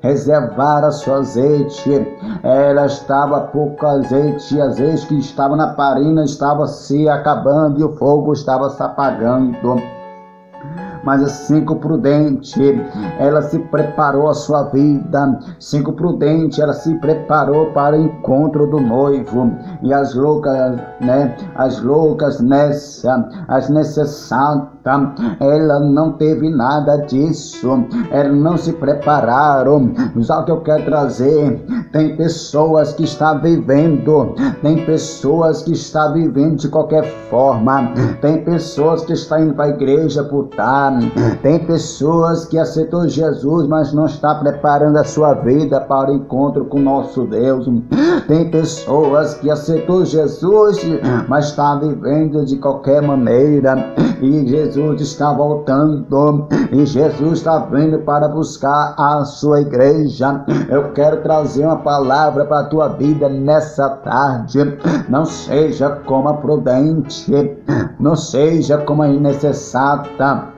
reservaram seu azeite, ela estava pouco azeite, e azeite que estava na parina estava se acabando e o fogo estava se apagando. Mas as 5 prudentes, ela se preparou a sua vida. 5 prudentes, ela se preparou para o encontro do noivo. E as loucas, as necessárias, ela não teve nada disso. Elas não se prepararam. Só que eu quero trazer, tem pessoas que estão vivendo, tem pessoas que estão vivendo de qualquer forma, tem pessoas que estão indo para a igreja por estar, tem pessoas que aceitou Jesus, mas não está preparando a sua vida para o encontro com nosso Deus. Tem pessoas que aceitou Jesus, mas está vivendo de qualquer maneira. E Jesus está voltando, e Jesus está vindo para buscar a sua igreja. Eu quero trazer uma palavra para a tua vida nessa tarde. Não seja como a prudente, não seja como a necessária.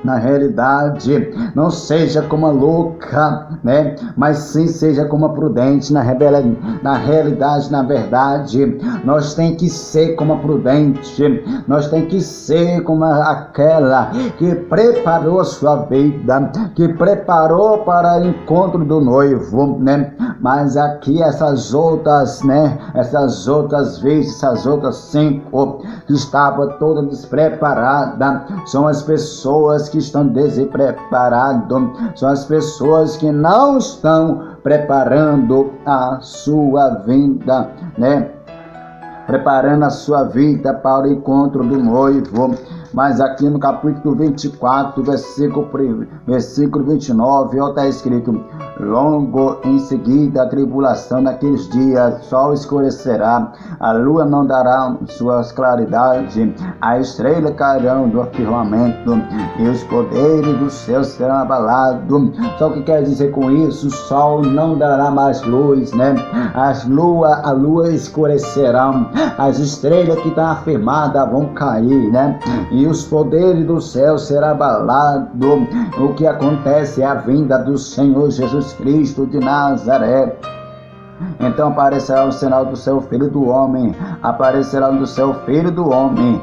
na realidade. Não seja como a louca, né? Mas sim seja como a prudente na realidade, na verdade. Nós tem que ser como a prudente. Nós tem que ser como aquela que preparou a sua vida, que preparou para o encontro do noivo, né? Mas aqui essas outras, né? Essas outras vezes, essas outras 5 que estavam todas despreparadas, são as pessoas que estão despreparadas, são as pessoas que não estão preparando a sua vida, né? Preparando a sua vida para o encontro do noivo. Mas aqui no capítulo 24, versículo 29, está escrito: logo em seguida a tribulação naqueles dias, o sol escurecerá, a lua não dará suas claridade, a estrela cairão do firmamento e os poderes do céu serão abalados. Só o que quer dizer com isso? O sol não dará mais luz, né? A lua escurecerá, as estrelas que estão afirmadas vão cair, né? E os poderes do céu serão abalados. O que acontece é a vinda do Senhor Jesus Cristo de Nazaré. Então aparecerá o sinal do seu Filho do Homem, aparecerá do seu Filho do Homem,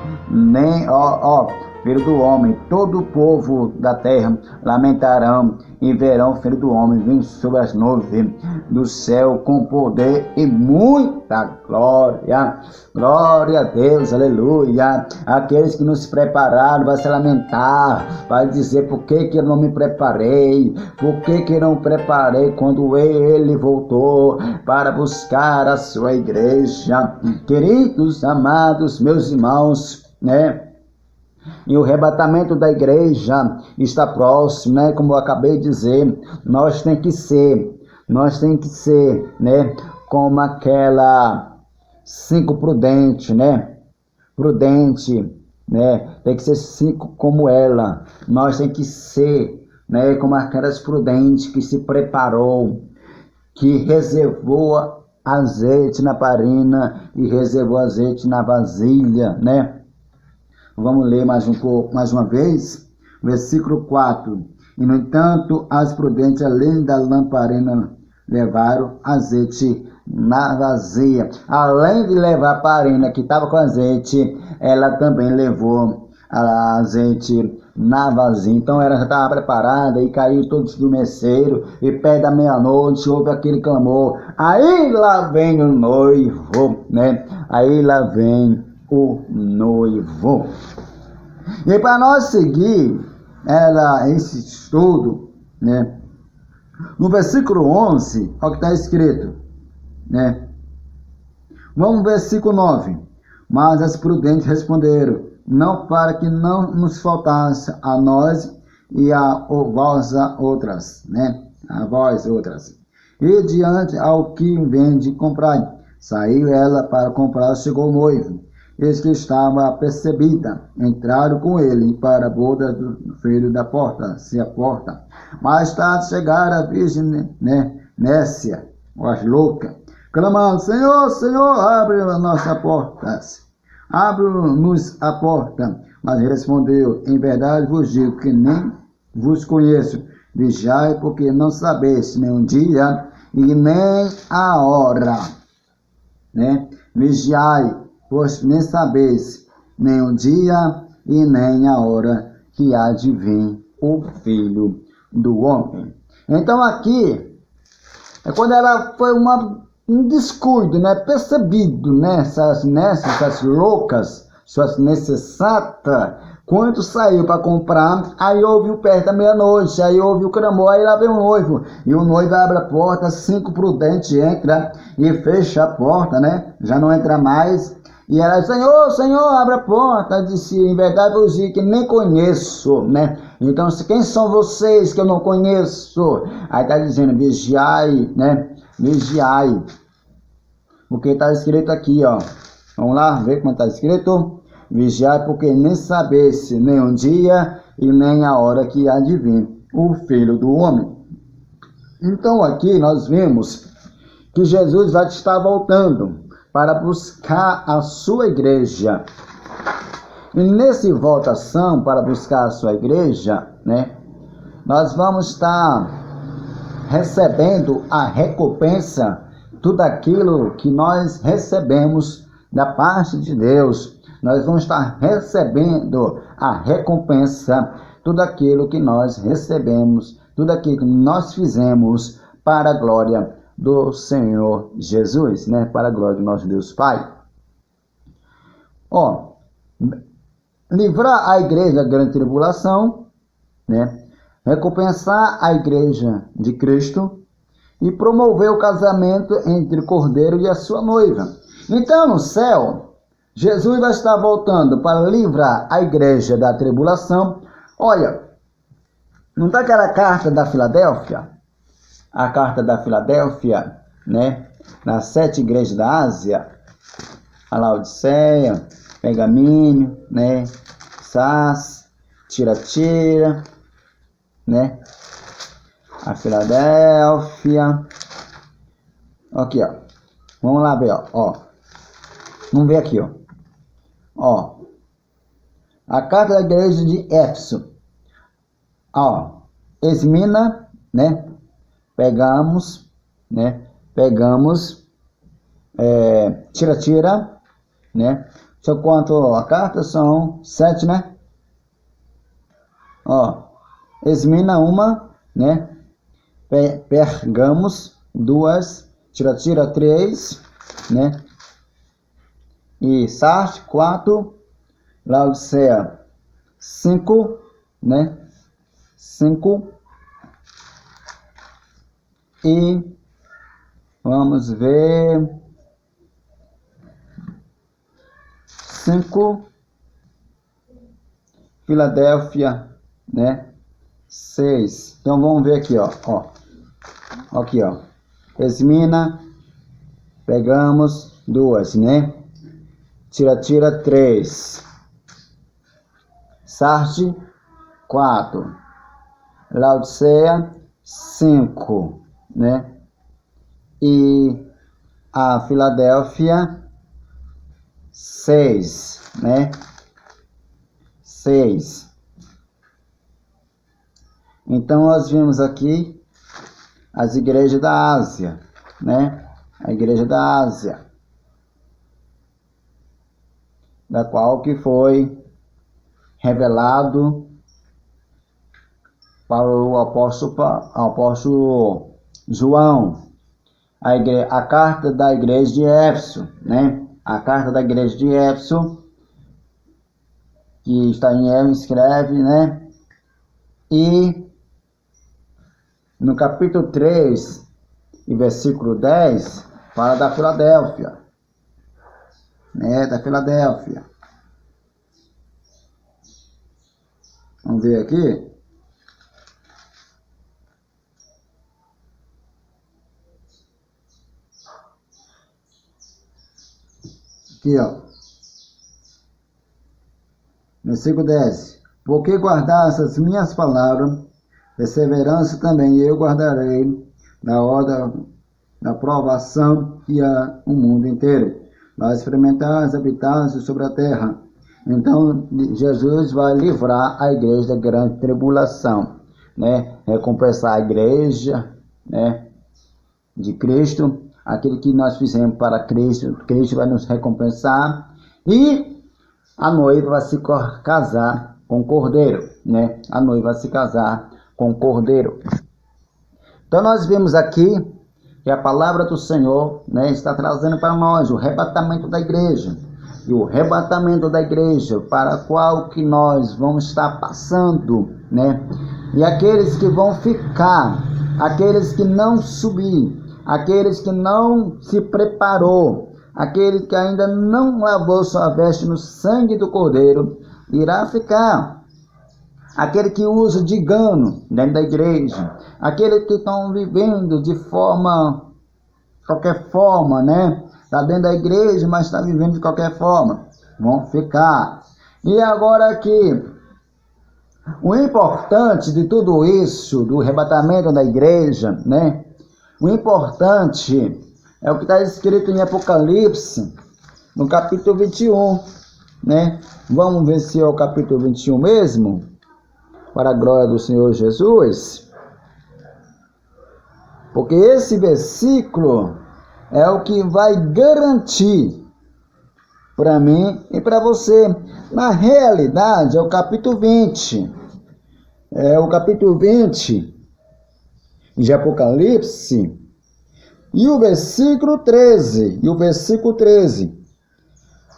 Filho do Homem, todo o povo da terra lamentarão e verão o Filho do Homem vindo sobre as nuvens do céu com poder e muita glória. Glória a Deus, aleluia. Aqueles que não se prepararam vão se lamentar, vai dizer: por que eu não me preparei? Por que eu não preparei quando ele voltou para buscar a sua igreja? Queridos, amados, meus irmãos, né? E o arrebatamento da igreja está próximo, né? Como eu acabei de dizer, nós tem que ser, né? Como aquela 5 prudente, né? Prudente, né? Tem que ser 5 como ela. Nós tem que ser, né? Como aquelas prudentes que se preparou, que reservou azeite na parina e reservou azeite na vasilha, né? Vamos ler mais uma vez, versículo 4. E no entanto, as prudentes, além da lamparina, levaram azeite na vasilha. Além de levar a parina que estava com azeite, ela também levou azeite na vasilha. Então ela já estava preparada e caiu todos do meceiro. E perto da meia-noite houve aquele clamor: aí lá vem o noivo, né? Aí lá vem o noivo. E para nós seguir esse estudo, né? No versículo 11, olha o que está escrito, né? Vamos no versículo 9. Mas as prudentes responderam: não, para que não nos faltasse a nós e a vós outras, né? A vós outras. E diante ao que vende comprar, saiu ela para comprar, chegou o noivo. Eis que estava apercebida, entraram com ele para a boda do filho da porta, se a porta. Mais tarde chegaram a virgem, né, Nécia, as loucas, clamando: Senhor, Senhor, abre a nossa porta, abre-nos a porta. Mas ele respondeu: em verdade vos digo que nem vos conheço. Vigiai, porque não sabeis nem o dia e nem a hora, né? Vigiai, pois nem sabeis nem o dia e nem a hora que há de vir o Filho do Homem. Então aqui é quando ela foi um descuido, né? Percebido, né? Essas loucas, suas necessatas, quando saiu para comprar, aí ouviu perto da meia-noite, aí ouviu o clamor, aí lá vem o noivo, e o noivo abre a porta, 5 prudentes entra e fecha a porta, né? Já não entra mais. E ela: Senhor, Senhor, abre a porta. Disse: em verdade vos digo que nem conheço, né? Então, quem são vocês que eu não conheço? Aí está dizendo: vigiai, né? Vigiai. Porque está escrito aqui, ó. Vamos lá ver como está escrito. Vigiai, porque nem sabesse nem o dia e nem a hora que há de vir o Filho do Homem. Então aqui nós vemos que Jesus vai estar voltando para buscar a sua igreja. E nessa voltação para buscar a sua igreja, né? Nós vamos estar recebendo a recompensa, tudo aquilo que nós recebemos da parte de Deus. Nós vamos estar recebendo a recompensa, tudo aquilo que nós recebemos, tudo aquilo que nós fizemos para a glória do Senhor Jesus, né? Para a glória do nosso Deus Pai. Livrar a igreja da grande tribulação, né? Recompensar a igreja de Cristo e promover o casamento entre o Cordeiro e a sua noiva. Então, no céu, Jesus vai estar voltando para livrar a igreja da tribulação. Olha, não está aquela carta da Filadélfia? A carta da Filadélfia, né? Nas 7 igrejas da Ásia, a Laodiceia, Pergamínio, né? Sás, Tiatira, né? A Filadélfia. Aqui, ó. Vamos lá ver, ó. Vamos ver aqui, ó. A carta da igreja de Éfeso. Esmina, né? Pegamos Tiatira, né? Só quanto a carta são 7, né? Esmina 1, né? Pergamos 2, Tiatira 3, né? E Sardes 4, Laodiceia 5, né? 5. E vamos ver 5, Filadélfia, né? 6. Então vamos ver aqui, ó. Aqui, ó. Esmina, pegamos 2, né? Tiatira 3. Sardes 4. Laodiceia 5, né? E a Filadélfia 6, né? 6. Então nós vimos aqui as igrejas da Ásia, né? A igreja da Ásia, da qual que foi revelado para o apóstolo João, a carta da igreja de Éfeso, né? A carta da igreja de Éfeso, que está em Éfeso, escreve, né? E no capítulo 3, e versículo 10, fala da Filadélfia, né? Da Filadélfia. Vamos ver aqui. Aqui, ó. Versículo 10. Porque guardaste as minhas palavras, perseverança também eu guardarei na hora da provação que há o mundo inteiro. Vai experimentar habitar sobre a terra. Então, Jesus vai livrar a igreja da grande tribulação, né? Recompensar a igreja, né? De Cristo. Aquilo que nós fizemos para Cristo, Cristo vai nos recompensar. E a noiva vai se casar com o Cordeiro, né? A noiva vai se casar com o Cordeiro. Então nós vimos aqui que a palavra do Senhor, né, está trazendo para nós o arrebatamento da igreja. E o arrebatamento da igreja para qual que nós vamos estar passando, né? E aqueles que vão ficar, aqueles que não subir, aqueles que não se preparou, aquele que ainda não lavou sua veste no sangue do Cordeiro, irá ficar. Aquele que usa de engano dentro da igreja, aqueles que estão vivendo de qualquer forma, né? Está dentro da igreja, mas está vivendo de qualquer forma, vão ficar. E agora aqui, o importante de tudo isso, do arrebatamento da igreja, né? O importante é o que está escrito em Apocalipse, no capítulo 21, né? Vamos ver se é o capítulo 21 mesmo. para a glória do Senhor Jesus. Porque esse versículo é o que vai garantir para mim e para você. Na realidade, é o capítulo 20. É o capítulo 20 de Apocalipse. E o versículo 13.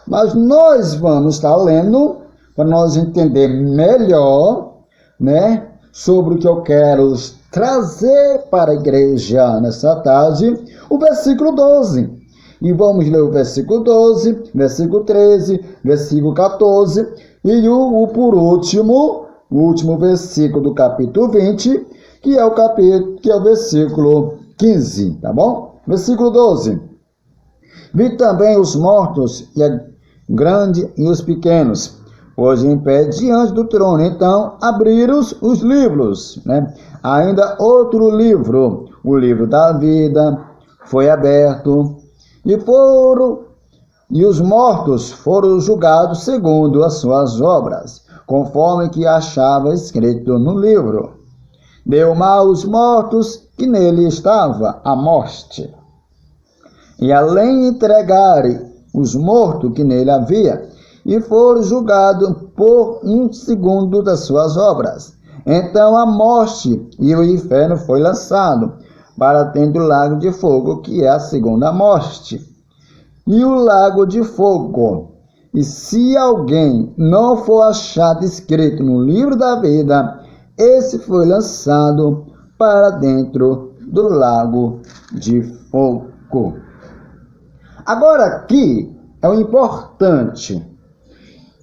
Mas nós vamos estar lendo para nós entender melhor, né, sobre o que eu quero trazer para a igreja nessa tarde, o versículo 12. E vamos ler o versículo 12, versículo 13, versículo 14 e por último, o último versículo do capítulo 20, que é o versículo 15, tá bom? Versículo 12. Vi também os mortos, e a grande e os pequenos, pois em pé diante do trono. Então abriram os livros, né? Ainda outro livro, o livro da vida, foi aberto, e os mortos foram julgados segundo as suas obras, conforme que achava escrito no livro. Deu mal aos mortos que nele estava a morte. E além entregarem os mortos que nele havia, e foram julgados por um segundo das suas obras. Então a morte e o inferno foi lançado para dentro do lago de fogo, que é a segunda morte. E o lago de fogo. E se alguém não for achado escrito no livro da vida, esse foi lançado para dentro do lago de fogo. Agora aqui é o importante,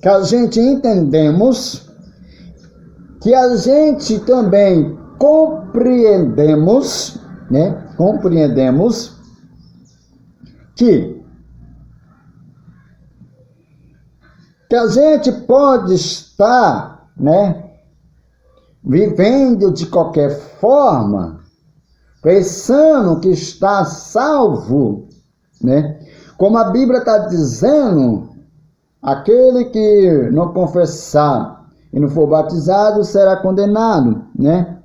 que a gente entendemos, que a gente também compreendemos, né? Compreendemos que a gente pode estar, né, vivendo de qualquer forma, pensando que está salvo, né? Como a Bíblia está dizendo, aquele que não confessar e não for batizado será condenado, né?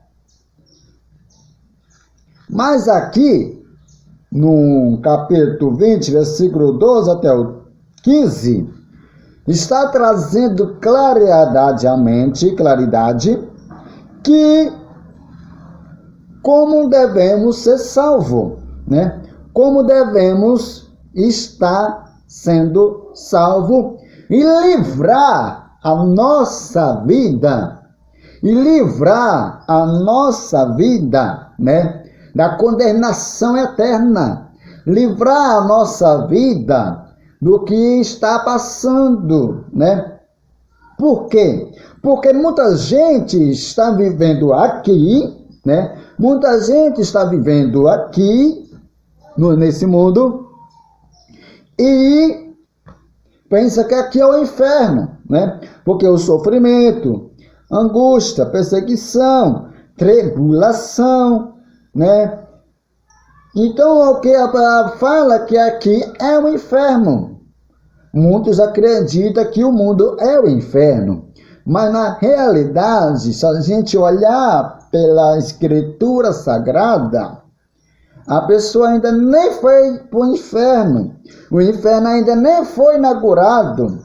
Mas aqui, no capítulo 20, versículo 12 até o 15, está trazendo claridade que como devemos ser salvos, né? Como devemos estar sendo salvo e livrar a nossa vida, né, da condenação eterna, livrar a nossa vida do que está passando, né? Por quê? Porque muita gente está vivendo aqui, né? Muita gente está vivendo aqui, nesse mundo, e pensa que aqui é o inferno, né? Porque o sofrimento, angústia, perseguição, tribulação, né? Então, o que a palavra fala que aqui é o inferno. Muitos acreditam que o mundo é o inferno. Mas, na realidade, se a gente olhar pela Escritura Sagrada, a pessoa ainda nem foi para o inferno. O inferno ainda nem foi inaugurado.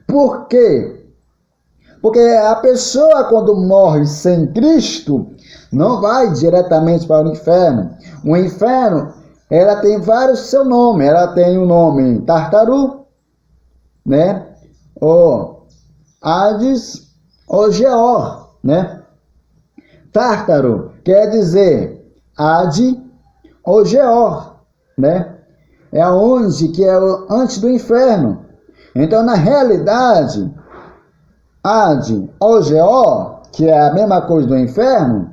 Por quê? Porque a pessoa, quando morre sem Cristo, não vai diretamente para o inferno. O inferno, ela tem vários seu nome. Ela tem o nome Tartaru, né? Ou Hades, ou Geor, né? Tártaro quer dizer Hades ou Geor, né? É onde que é antes do inferno. Então, na realidade, Hades ou Geor, que é a mesma coisa do inferno,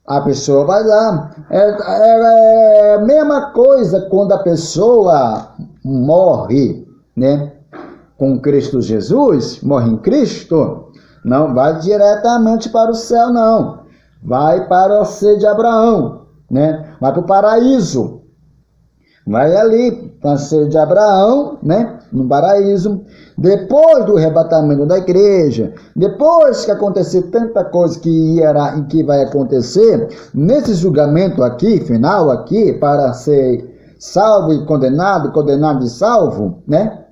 a pessoa vai lá. É a mesma coisa quando a pessoa morre, né? Com Cristo Jesus, morre em Cristo, não vai diretamente para o céu, não. Vai para o seio de Abraão, né? Vai para o paraíso. Vai ali para o seio de Abraão, né? no paraíso, depois do arrebatamento da igreja, depois que acontecer tanta coisa que irá e que vai acontecer, nesse julgamento aqui, final aqui, para ser salvo e condenado, condenado e salvo, né?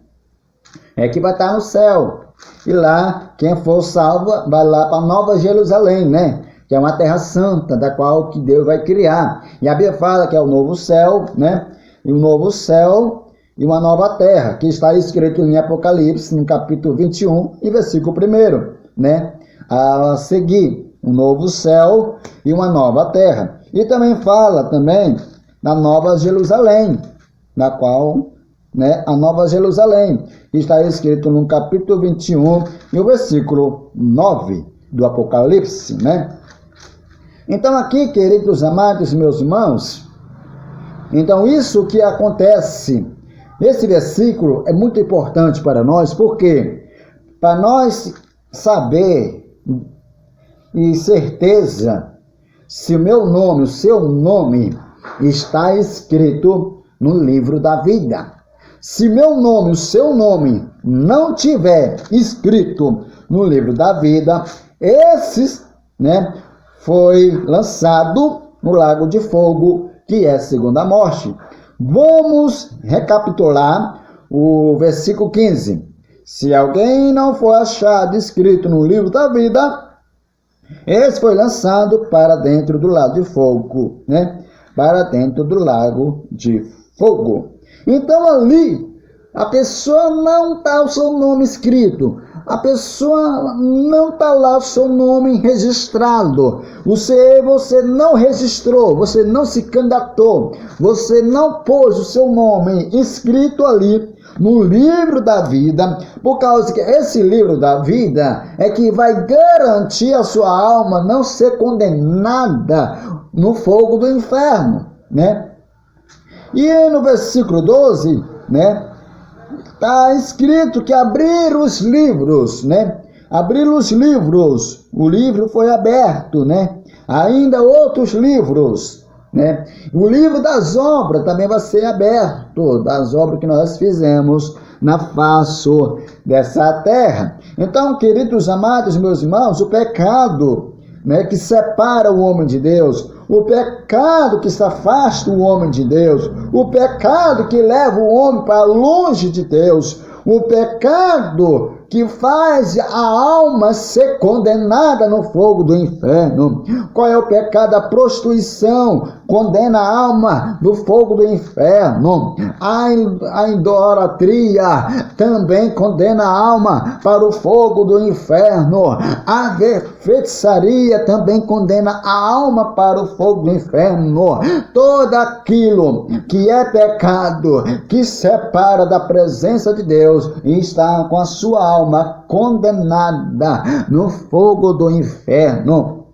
É que vai estar no céu. E lá, quem for salvo, vai lá para Nova Jerusalém, né? Que é uma terra santa, da qual que Deus vai criar. E a Bíblia fala que é o novo céu, né? E o novo céu e uma nova terra, que está escrito em Apocalipse, no capítulo 21, e versículo 1, né? A seguir, um novo céu e uma nova terra. E também fala também da Nova Jerusalém, na qual, né, a Nova Jerusalém, que está escrito no capítulo 21, e o versículo 9 do Apocalipse, né? Então aqui, queridos amados meus irmãos, então isso que acontece, esse versículo é muito importante para nós, porque para nós saber e certeza se o meu nome, o seu nome está escrito no livro da vida. Se meu nome, o seu nome não tiver escrito no livro da vida, esses, né, foi lançado no lago de fogo, que é a segunda morte. Vamos recapitular o versículo 15. Se alguém não for achado escrito no livro da vida, esse foi lançado para dentro do lago de fogo, né? Para dentro do lago de fogo. Então ali, a pessoa não está o seu nome escrito. A pessoa não está lá o seu nome registrado. Você não registrou, você não se candidatou, você não pôs o seu nome escrito ali no livro da vida, por causa que esse livro da vida é que vai garantir a sua alma não ser condenada no fogo do inferno, né? E no versículo 12, né? Está escrito que abrir os livros, né? Abrir os livros, o livro foi aberto, né? Ainda outros livros, né? O livro das obras também vai ser aberto, das obras que nós fizemos na face dessa terra. Então, queridos amados meus irmãos, o pecado, né, que separa o homem de Deus, o pecado que se afasta o homem de Deus, o pecado que leva o homem para longe de Deus, o pecado que faz a alma ser condenada no fogo do inferno. Qual é o pecado? A prostituição condena a alma no fogo do inferno. A idolatria também condena a alma para o fogo do inferno. A feitiçaria também condena a alma para o fogo do inferno. Todo aquilo que é pecado, que separa da presença de Deus, está com a sua alma condenada no fogo do inferno,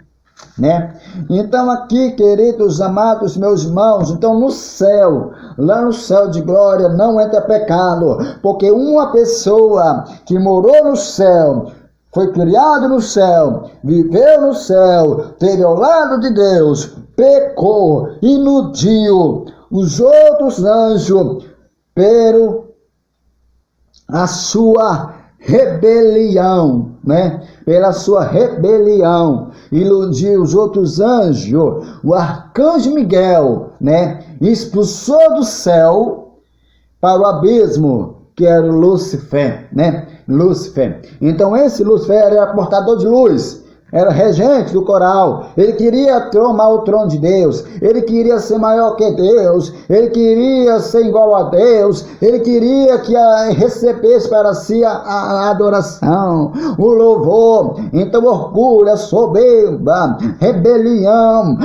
né? Então aqui, queridos amados meus irmãos, então no céu, lá no céu de glória não entra pecado, porque uma pessoa que morou no céu, foi criado no céu, viveu no céu, esteve ao lado de Deus, pecou, iludiu os outros anjos a sua rebelião, né? Pela sua rebelião, iludiu os outros anjos. O arcanjo Miguel, né, expulsou do céu para o abismo, que era o Lúcifer, né? Lúcifer. Então esse Lúcifer era portador de luz, era regente do coral, ele queria tomar o trono de Deus, ele queria ser maior que Deus, ele queria ser igual a Deus, ele queria que recebesse para si a adoração, o louvor. Então orgulho, soberba, rebelião,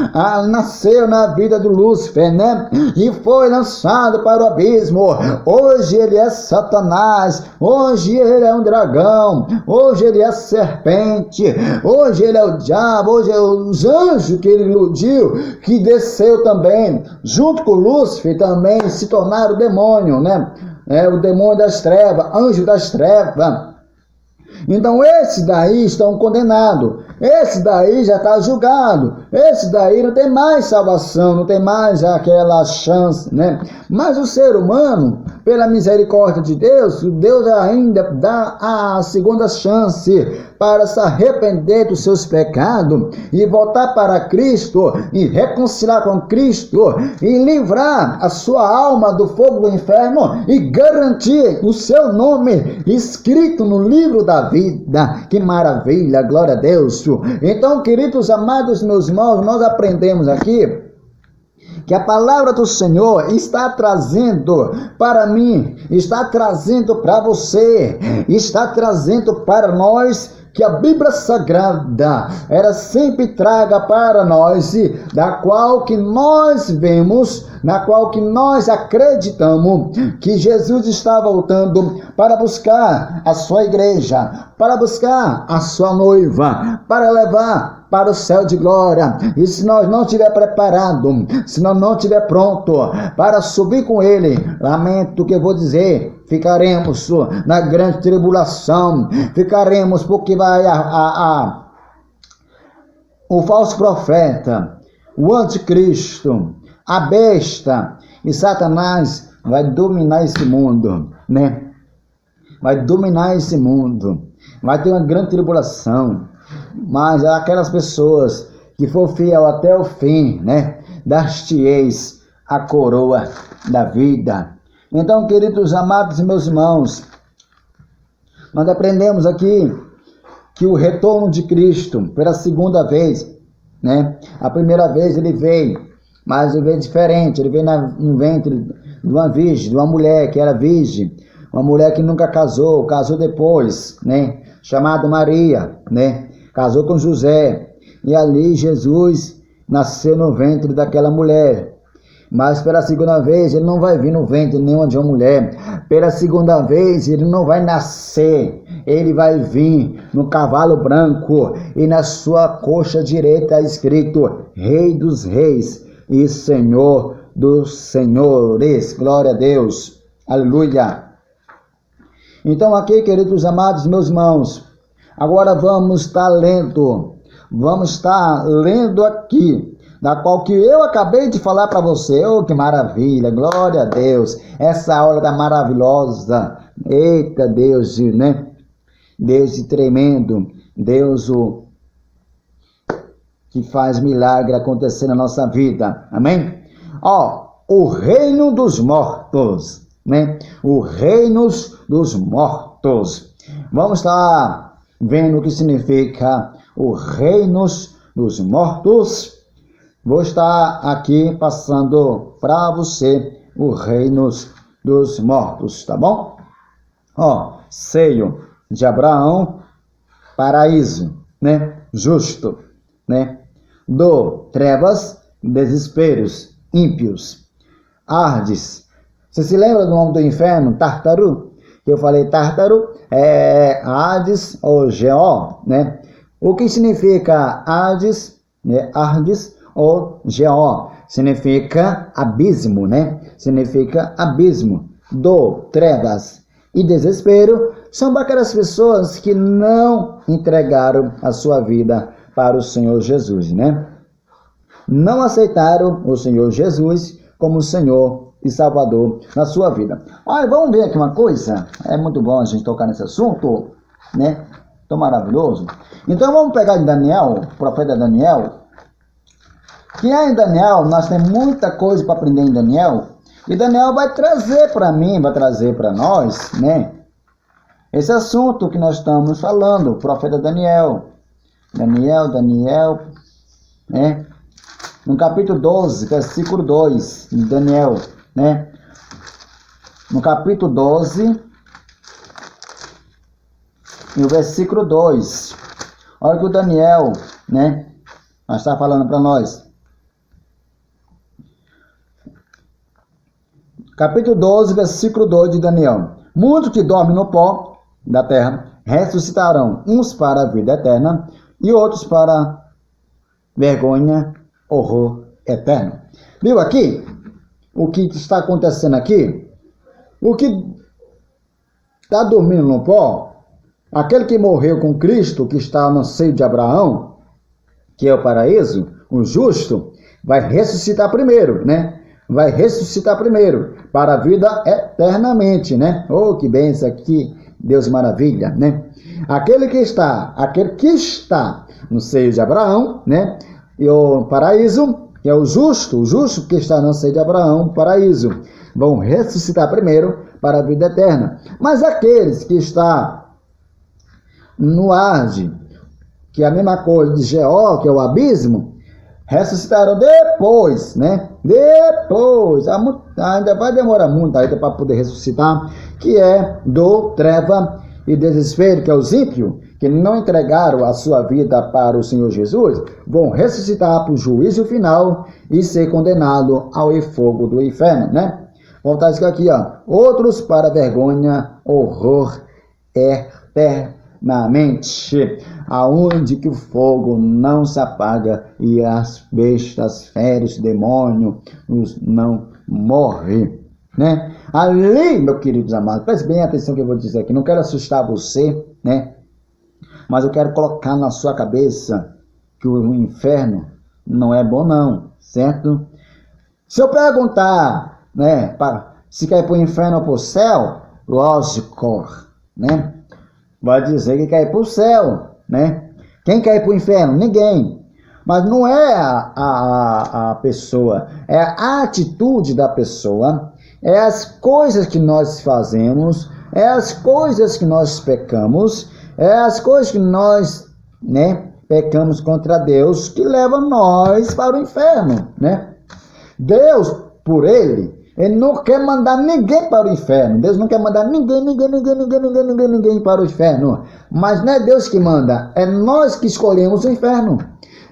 nasceu na vida do Lúcifer, né? E foi lançado para o abismo. Hoje ele é Satanás, hoje ele é um dragão, hoje ele é serpente, hoje ele é o diabo, hoje é os anjos que ele iludiu, que desceu também, junto com Lúcifer, também se tornaram demônio, né? O demônio das trevas, anjo das trevas. Então esse daí estão condenados, esse daí já está julgado, esse daí não tem mais salvação, não tem mais aquela chance, né? Mas o ser humano, pela misericórdia de Deus, Deus ainda dá a segunda chance para se arrepender dos seus pecados e voltar para Cristo e reconciliar com Cristo e livrar a sua alma do fogo do inferno e garantir o seu nome escrito no livro da vida. Que maravilha, glória a Deus. Então, queridos amados meus irmãos, nós aprendemos aqui que a palavra do Senhor está trazendo para mim, está trazendo para você, está trazendo para nós, que a Bíblia Sagrada, ela sempre traga para nós, da qual que nós vemos, na qual que nós acreditamos, que Jesus está voltando para buscar a sua igreja, para buscar a sua noiva, para levar para o céu de glória. E se nós não estiver preparado, se nós não estiver pronto para subir com ele, lamento o que eu vou dizer, ficaremos na grande tribulação, ficaremos porque vai o falso profeta, o anticristo, a besta e Satanás vai dominar esse mundo, né? Vai dominar esse mundo, vai ter uma grande tribulação, mas aquelas pessoas que for fiel até o fim, né? Dar-te-eis a coroa da vida. Então, queridos amados meus irmãos, nós aprendemos aqui que o retorno de Cristo pela segunda vez, né? A primeira vez ele veio, mas ele veio diferente, ele veio no ventre de uma virgem, de uma mulher que era virgem, uma mulher que nunca casou depois, né? Chamada Maria, né? Casou com José, e ali Jesus nasceu no ventre daquela mulher. Mas pela segunda vez ele não vai vir no ventre nenhuma de uma mulher. Pela segunda vez ele não vai nascer. Ele vai vir no cavalo branco e na sua coxa direita escrito Rei dos Reis e Senhor dos Senhores. Glória a Deus. Aleluia. Então aqui, queridos amados meus irmãos, agora vamos estar lendo aqui, da qual que eu acabei de falar para você. Oh, que maravilha, glória a Deus, essa hora da maravilhosa, eita Deus, né? Deus tremendo, Deus que faz milagre acontecer na nossa vida, amém? Ó, o reino dos mortos, né? O reino dos mortos. Vamos estar vendo o que significa o reino dos mortos. Vou estar aqui passando para você o reino dos mortos, tá bom? Ó, seio de Abraão, paraíso, né? Justo, né? Do trevas, desesperos, ímpios. Ardes. Você se lembra do nome do inferno? Tártaro? Que eu falei Tártaro é Hades ou Geó, né? O que significa Hades, né? Hades ou Geó? Significa abismo, né? Significa abismo. Do trevas e desespero são para aquelas pessoas que não entregaram a sua vida para o Senhor Jesus, né? Não aceitaram o Senhor Jesus como Senhor e Salvador na sua vida. Olha, vamos ver aqui uma coisa. É muito bom a gente tocar nesse assunto, né? Tão maravilhoso. Então vamos pegar em Daniel, o profeta Daniel. Que em Daniel nós temos muita coisa para aprender em Daniel. E Daniel vai trazer para mim, vai trazer para nós, né? Esse assunto que nós estamos falando, o profeta Daniel. Daniel, né? No capítulo 12, versículo 2, de Daniel, né? No capítulo 12, e o versículo 2. Olha que o Daniel, né? Nós está falando para nós. Capítulo 12, versículo 2 de Daniel. Muitos que dormem no pó da terra ressuscitarão, uns para a vida eterna e outros para vergonha, horror eterno. Viu aqui? O que está acontecendo aqui? O que está dormindo no pó aquele que morreu com Cristo, que está no seio de Abraão, que é o paraíso, o justo, vai ressuscitar primeiro, né? Vai ressuscitar primeiro para a vida eternamente, né? Oh, que bênção aqui, Deus maravilha, né? Aquele que está no seio de Abraão, né? E o paraíso, que é o justo que está no seio de Abraão, o paraíso, vão ressuscitar primeiro para a vida eterna. Mas aqueles que estão no Hades, que é a mesma coisa de Sheol, que é o abismo, ressuscitaram depois, né? Depois, ainda vai demorar muito ainda para poder ressuscitar, que é do treva e desespero, que é os ímpios, que não entregaram a sua vida para o Senhor Jesus, vão ressuscitar para o juízo final e ser condenados ao fogo do inferno, né? Vamos estar isso aqui, ó. Outros para vergonha, horror eternamente, aonde que o fogo não se apaga e as bestas, feras, demônios não morrem, né? Ali, meus queridos amados, preste bem atenção que eu vou dizer aqui, não quero assustar você, né? Mas eu quero colocar na sua cabeça que o inferno não é bom não, certo? Se eu perguntar, né, se quer ir para o inferno ou para o céu, lógico, né? Vai dizer que quer ir para o céu, né? Quem quer ir para o inferno? Ninguém. Mas não é a pessoa, é a atitude da pessoa, é as coisas que nós fazemos, é as coisas que nós pecamos, é as coisas que nós, né, pecamos contra Deus, que levam nós para o inferno, né? Deus, por Ele não quer mandar ninguém para o inferno. Deus não quer mandar ninguém para o inferno. Mas não é Deus que manda, é nós que escolhemos o inferno.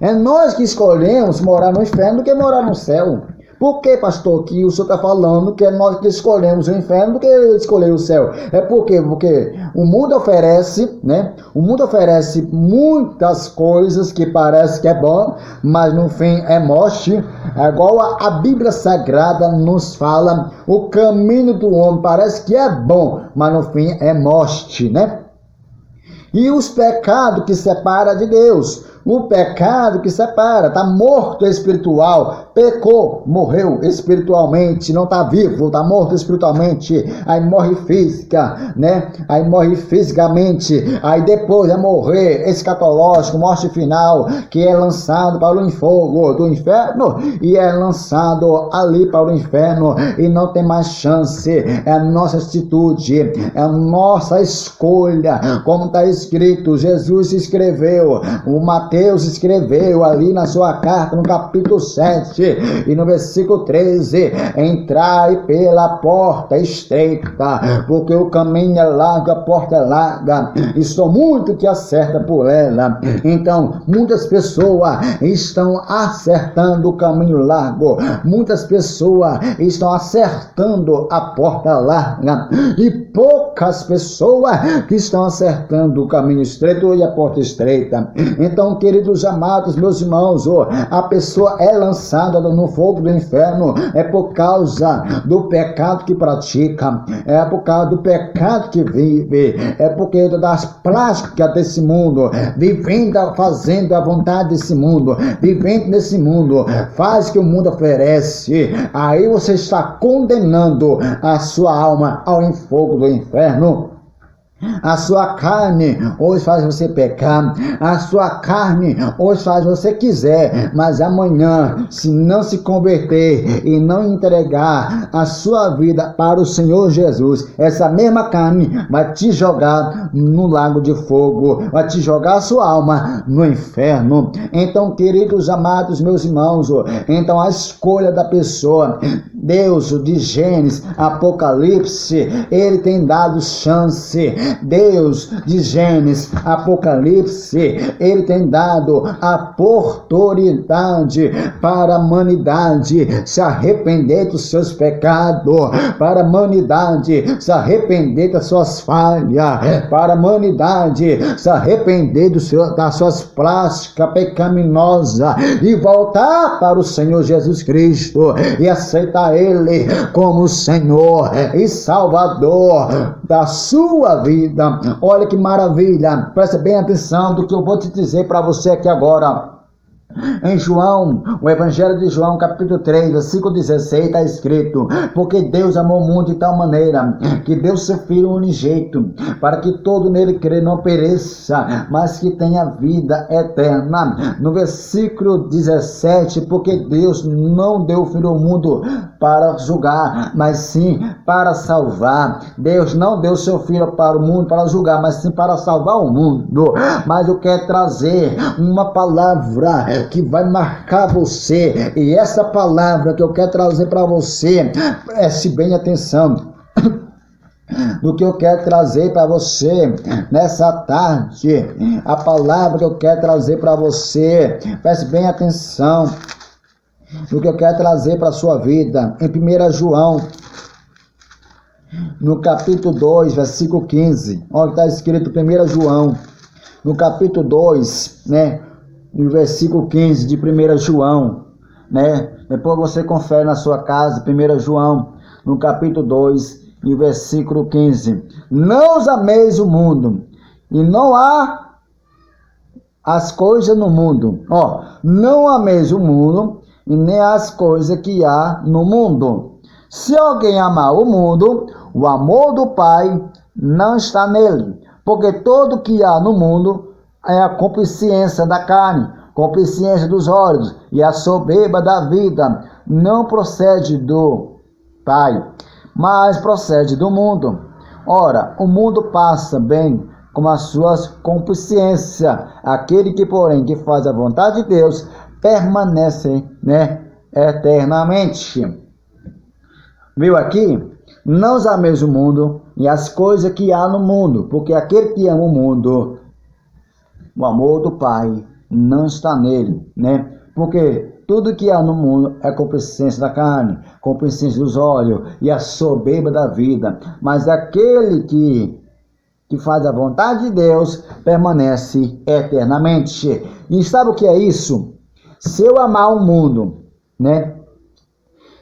É nós que escolhemos morar no inferno do que morar no céu. Por que, pastor, que o senhor está falando que é nós que escolhemos o inferno do que escolher o céu? É porque o mundo oferece, né? O mundo oferece muitas coisas que parece que é bom, mas no fim é morte. É igual a Bíblia Sagrada nos fala, o caminho do homem parece que é bom, mas no fim é morte, né? E os pecados que separam de Deus. O pecado que separa, está morto espiritual, pecou, morreu espiritualmente, não está vivo, está morto espiritualmente, aí morre física, né? Aí morre fisicamente, aí depois é morrer escatológico, morte final, que é lançado para o fogo do inferno e é lançado ali para o inferno e não tem mais chance. É a nossa atitude, é a nossa escolha, como está escrito, Jesus escreveu, o Mateus escreveu ali na sua carta, no capítulo 7 e no versículo 13, entrai pela porta estreita, porque o caminho é largo, a porta é larga, e só muito que acerta por ela. Então, muitas pessoas estão acertando o caminho largo, muitas pessoas estão acertando a porta larga, e poucas pessoas que estão acertando o caminho estreito e a porta estreita. Então, queridos amados, meus irmãos, a pessoa é lançada no fogo do inferno, é por causa do pecado que pratica, é por causa do pecado que vive, é porque das práticas desse mundo, vivendo, fazendo a vontade desse mundo, vivendo nesse mundo, faz o que o mundo oferece, aí você está condenando a sua alma ao fogo do inferno. A sua carne hoje faz você pecar, a sua carne hoje faz você quiser, mas amanhã, se não se converter e não entregar a sua vida para o Senhor Jesus, essa mesma carne vai te jogar no lago de fogo, vai te jogar a sua alma no inferno. Então, queridos amados, meus irmãos, então a escolha da pessoa, Deus de Gênesis, Apocalipse, Ele tem dado chance. Deus de Gênesis, Apocalipse, Ele tem dado a oportunidade para a humanidade se arrepender dos seus pecados, para a humanidade se arrepender das suas falhas, para a humanidade se arrepender das suas práticas pecaminosas e voltar para o Senhor Jesus Cristo e aceitar Ele como Senhor e Salvador da sua vida. Olha que maravilha, preste bem atenção do que eu vou te dizer para você aqui agora. Em João, o Evangelho de João, capítulo 3, versículo 16, está escrito: porque Deus amou o mundo de tal maneira que deu seu Filho unigênito, para que todo nele crê não pereça, mas que tenha vida eterna. No versículo 17, porque Deus não deu o Filho ao mundo para julgar, mas sim para salvar. Deus não deu seu Filho para o mundo para julgar, mas sim para salvar o mundo. Mas eu quero trazer uma palavra que vai marcar você, e essa palavra que eu quero trazer para você, preste bem atenção do que eu quero trazer para você nessa tarde. A palavra que eu quero trazer para você, preste bem atenção do que eu quero trazer para a sua vida. Em 1 João, no capítulo 2, versículo 15, olha que está escrito 1 João, no capítulo 2, né? No versículo 15 de 1 João, né? Depois você confere na sua casa, 1 João, no capítulo 2, no versículo 15. Não os ameis o mundo, e não há as coisas no mundo. Não ameis o mundo, e nem as coisas que há no mundo. Se alguém amar o mundo, o amor do Pai não está nele, porque tudo que há no mundo é a concupiscência da carne, concupiscência dos olhos e a soberba da vida, não procede do Pai, mas procede do mundo. Ora, o mundo passa bem com as suas concupiscências. Aquele que, porém, que faz a vontade de Deus, permanece, eternamente. Viu aqui? Não os ameis o mundo e as coisas que há no mundo, porque aquele que ama o mundo, o amor do Pai não está nele, Porque tudo que há no mundo é concupiscência da carne, concupiscência dos olhos e a soberba da vida. Mas aquele que faz a vontade de Deus permanece eternamente. E sabe o que é isso? Se eu amar o mundo,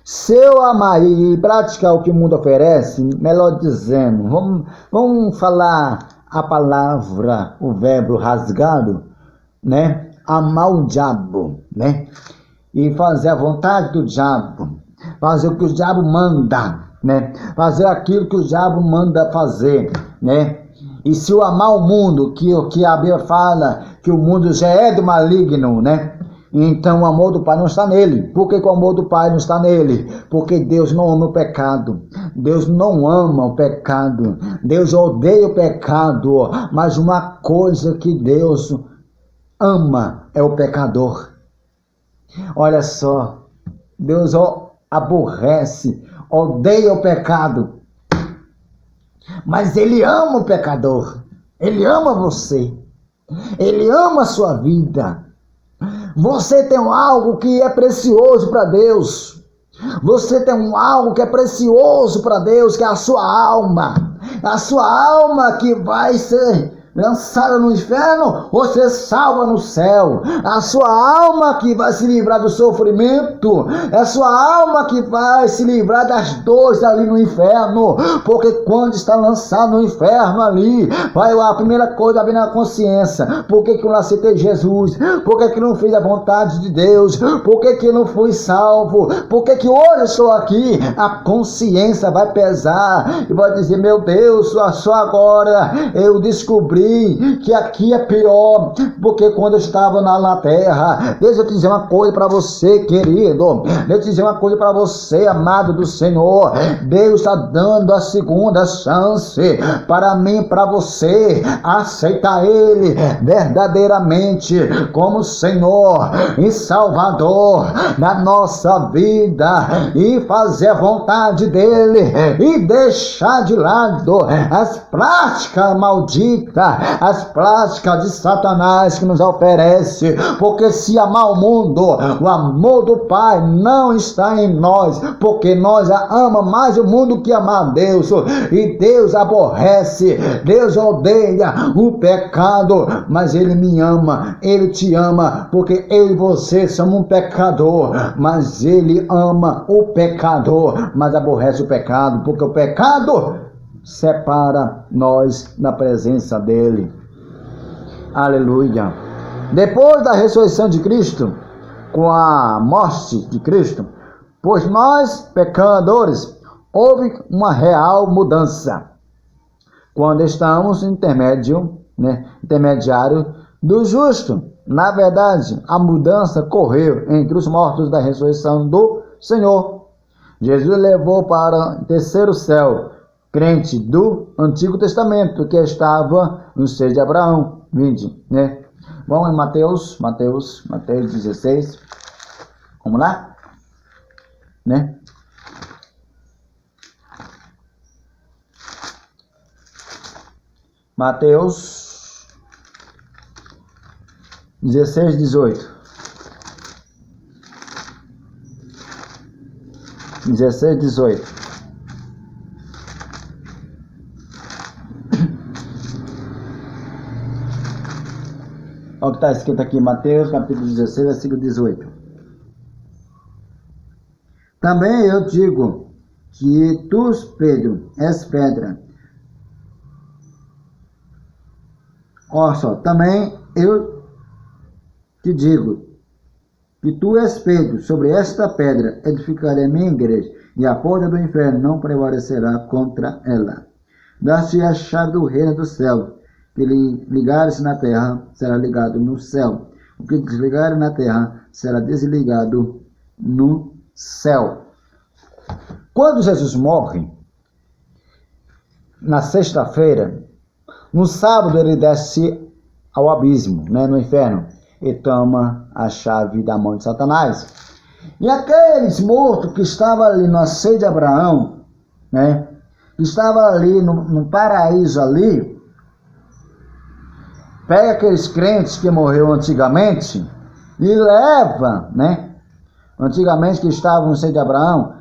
Se eu amar e praticar o que o mundo oferece, melhor dizendo, vamos falar a palavra, o verbo rasgado, amar o diabo, e fazer a vontade do diabo, fazer o que o diabo manda, fazer aquilo que o diabo manda fazer, E se eu amar o mundo, que a Bíblia fala que o mundo já é do maligno, Então o amor do Pai não está nele. Por que o amor do Pai não está nele? Porque Deus não ama o pecado. Deus não ama o pecado. Deus odeia o pecado. Mas uma coisa que Deus ama é o pecador. Olha só. Deus aborrece, odeia o pecado. Mas Ele ama o pecador. Ele ama você. Ele ama a sua vida. Você tem algo que é precioso para Deus. Você tem algo que é precioso para Deus, que é a sua alma. A sua alma que vai ser lançada no inferno ou ser salva no céu. A sua alma que vai se livrar do sofrimento. É a sua alma que vai se livrar das dores ali no inferno. Porque quando está lançado no inferno ali, vai a primeira coisa vir na consciência. Por que eu não aceitei Jesus? Por que eu não fiz a vontade de Deus? Por que eu não fui salvo? Por que hoje eu estou aqui? A consciência vai pesar e vai dizer: meu Deus, só agora eu descobri que aqui é pior, porque quando eu estava na terra. Deixa eu te dizer uma coisa para você, querido. Deixa eu te dizer uma coisa para você, amado do Senhor. Deus está dando a segunda chance para mim e para você aceitar Ele verdadeiramente como Senhor e Salvador da nossa vida e fazer a vontade dEle e deixar de lado as práticas malditas, as práticas de Satanás que nos oferece. Porque se amar o mundo, o amor do Pai não está em nós, porque nós amamos mais o mundo que amar a Deus. E Deus aborrece, Deus odeia o pecado, mas Ele me ama, Ele te ama, porque eu e você somos um pecador, mas Ele ama o pecador, mas aborrece o pecado, porque o pecado separa nós da presença dele. Aleluia. Depois da ressurreição de Cristo, com a morte de Cristo, pois nós, pecadores, houve uma real mudança. Quando estamos intermediário do justo. Na verdade, a mudança ocorreu entre os mortos da ressurreição do Senhor. Jesus levou para o terceiro céu crente do Antigo Testamento que estava no seio de Abraão. Vinde, né? Vamos em Mateus 16. Vamos lá? Né? Mateus 16, 18. 16, 18. Olha o que está escrito aqui, Mateus capítulo 16, versículo 18. Também eu digo que tu, Pedro, és pedra. Olha só, também eu te digo que tu és Pedro, sobre esta pedra edificarei a minha igreja, e a porta do inferno não prevalecerá contra ela. Dá-te a chave do reino do céu. Que ligares na terra, será ligado no céu. O que desligares na terra, será desligado no céu. Quando Jesus morre, na sexta-feira, no sábado ele desce ao abismo, no inferno, e toma a chave da mão de Satanás. E aqueles mortos que estavam ali no seio de Abraão, que estavam ali no paraíso ali, pega aqueles crentes que morreram antigamente e leva, antigamente que estavam no seio de Abraão,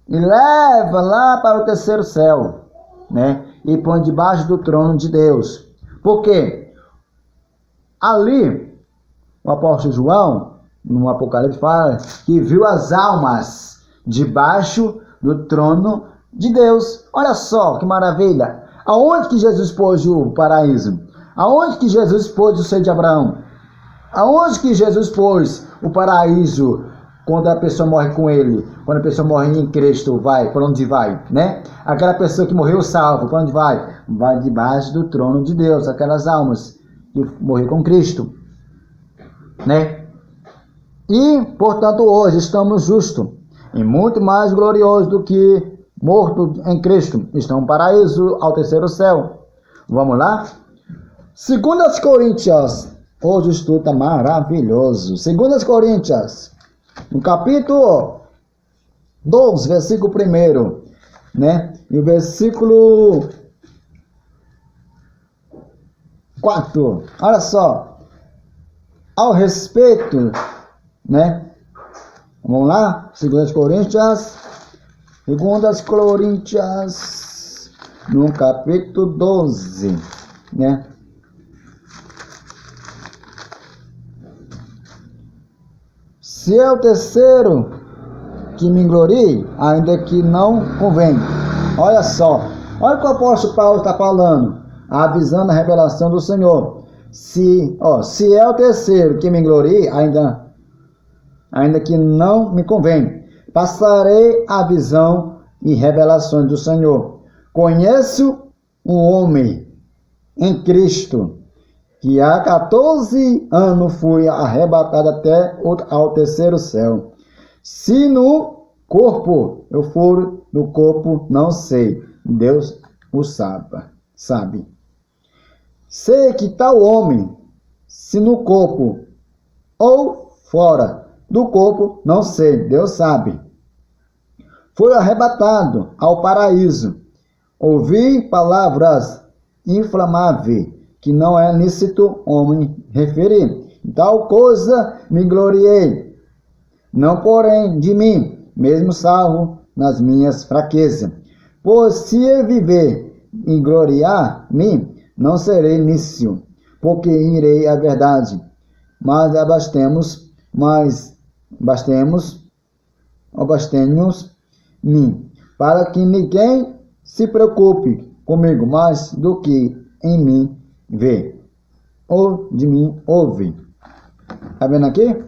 e leva lá para o terceiro céu, e põe debaixo do trono de Deus. Por quê? Ali, o apóstolo João, no Apocalipse, fala que viu as almas debaixo do trono de Deus. Olha só que maravilha! Aonde que Jesus pôs o paraíso? Aonde que Jesus pôs o seio de Abraão? Aonde que Jesus pôs o paraíso quando a pessoa morre com ele? Quando a pessoa morre em Cristo, vai, para onde vai, Aquela pessoa que morreu salvo, para onde vai? Vai debaixo do trono de Deus, aquelas almas que morreram com Cristo, E, portanto, hoje estamos justos e muito mais gloriosos do que mortos em Cristo. Estão no paraíso ao terceiro céu. Vamos lá? 2 Coríntios, hoje o estudo está maravilhoso. 2 Coríntios, no capítulo 12, versículo 1, e o versículo 4, olha só, ao respeito, vamos lá, 2 Coríntios, no capítulo 12, Se é o terceiro que me glorie, ainda que não convém. Olha só, olha o que o apóstolo Paulo está falando, avisando a revelação do Senhor. Se é o terceiro que me glorie, ainda que não me convém, passarei a visão e revelações do Senhor. Conheço um homem em Cristo, que há 14 anos fui arrebatado até ao terceiro céu. Se no corpo eu for, no corpo não sei, Deus o sabe. Sei que tal homem, se no corpo ou fora do corpo, não sei, Deus sabe. Foi arrebatado ao paraíso. Ouvi palavras inflamáveis, que não é lícito homem referir. Tal coisa me gloriei, não porém de mim, mesmo salvo nas minhas fraquezas. Pois se eu viver e gloriar-me, não serei nício, porque irei à verdade. Mas abastemos-me, para que ninguém se preocupe comigo mais do que em mim vê, ou de mim ouve. Está vendo aqui?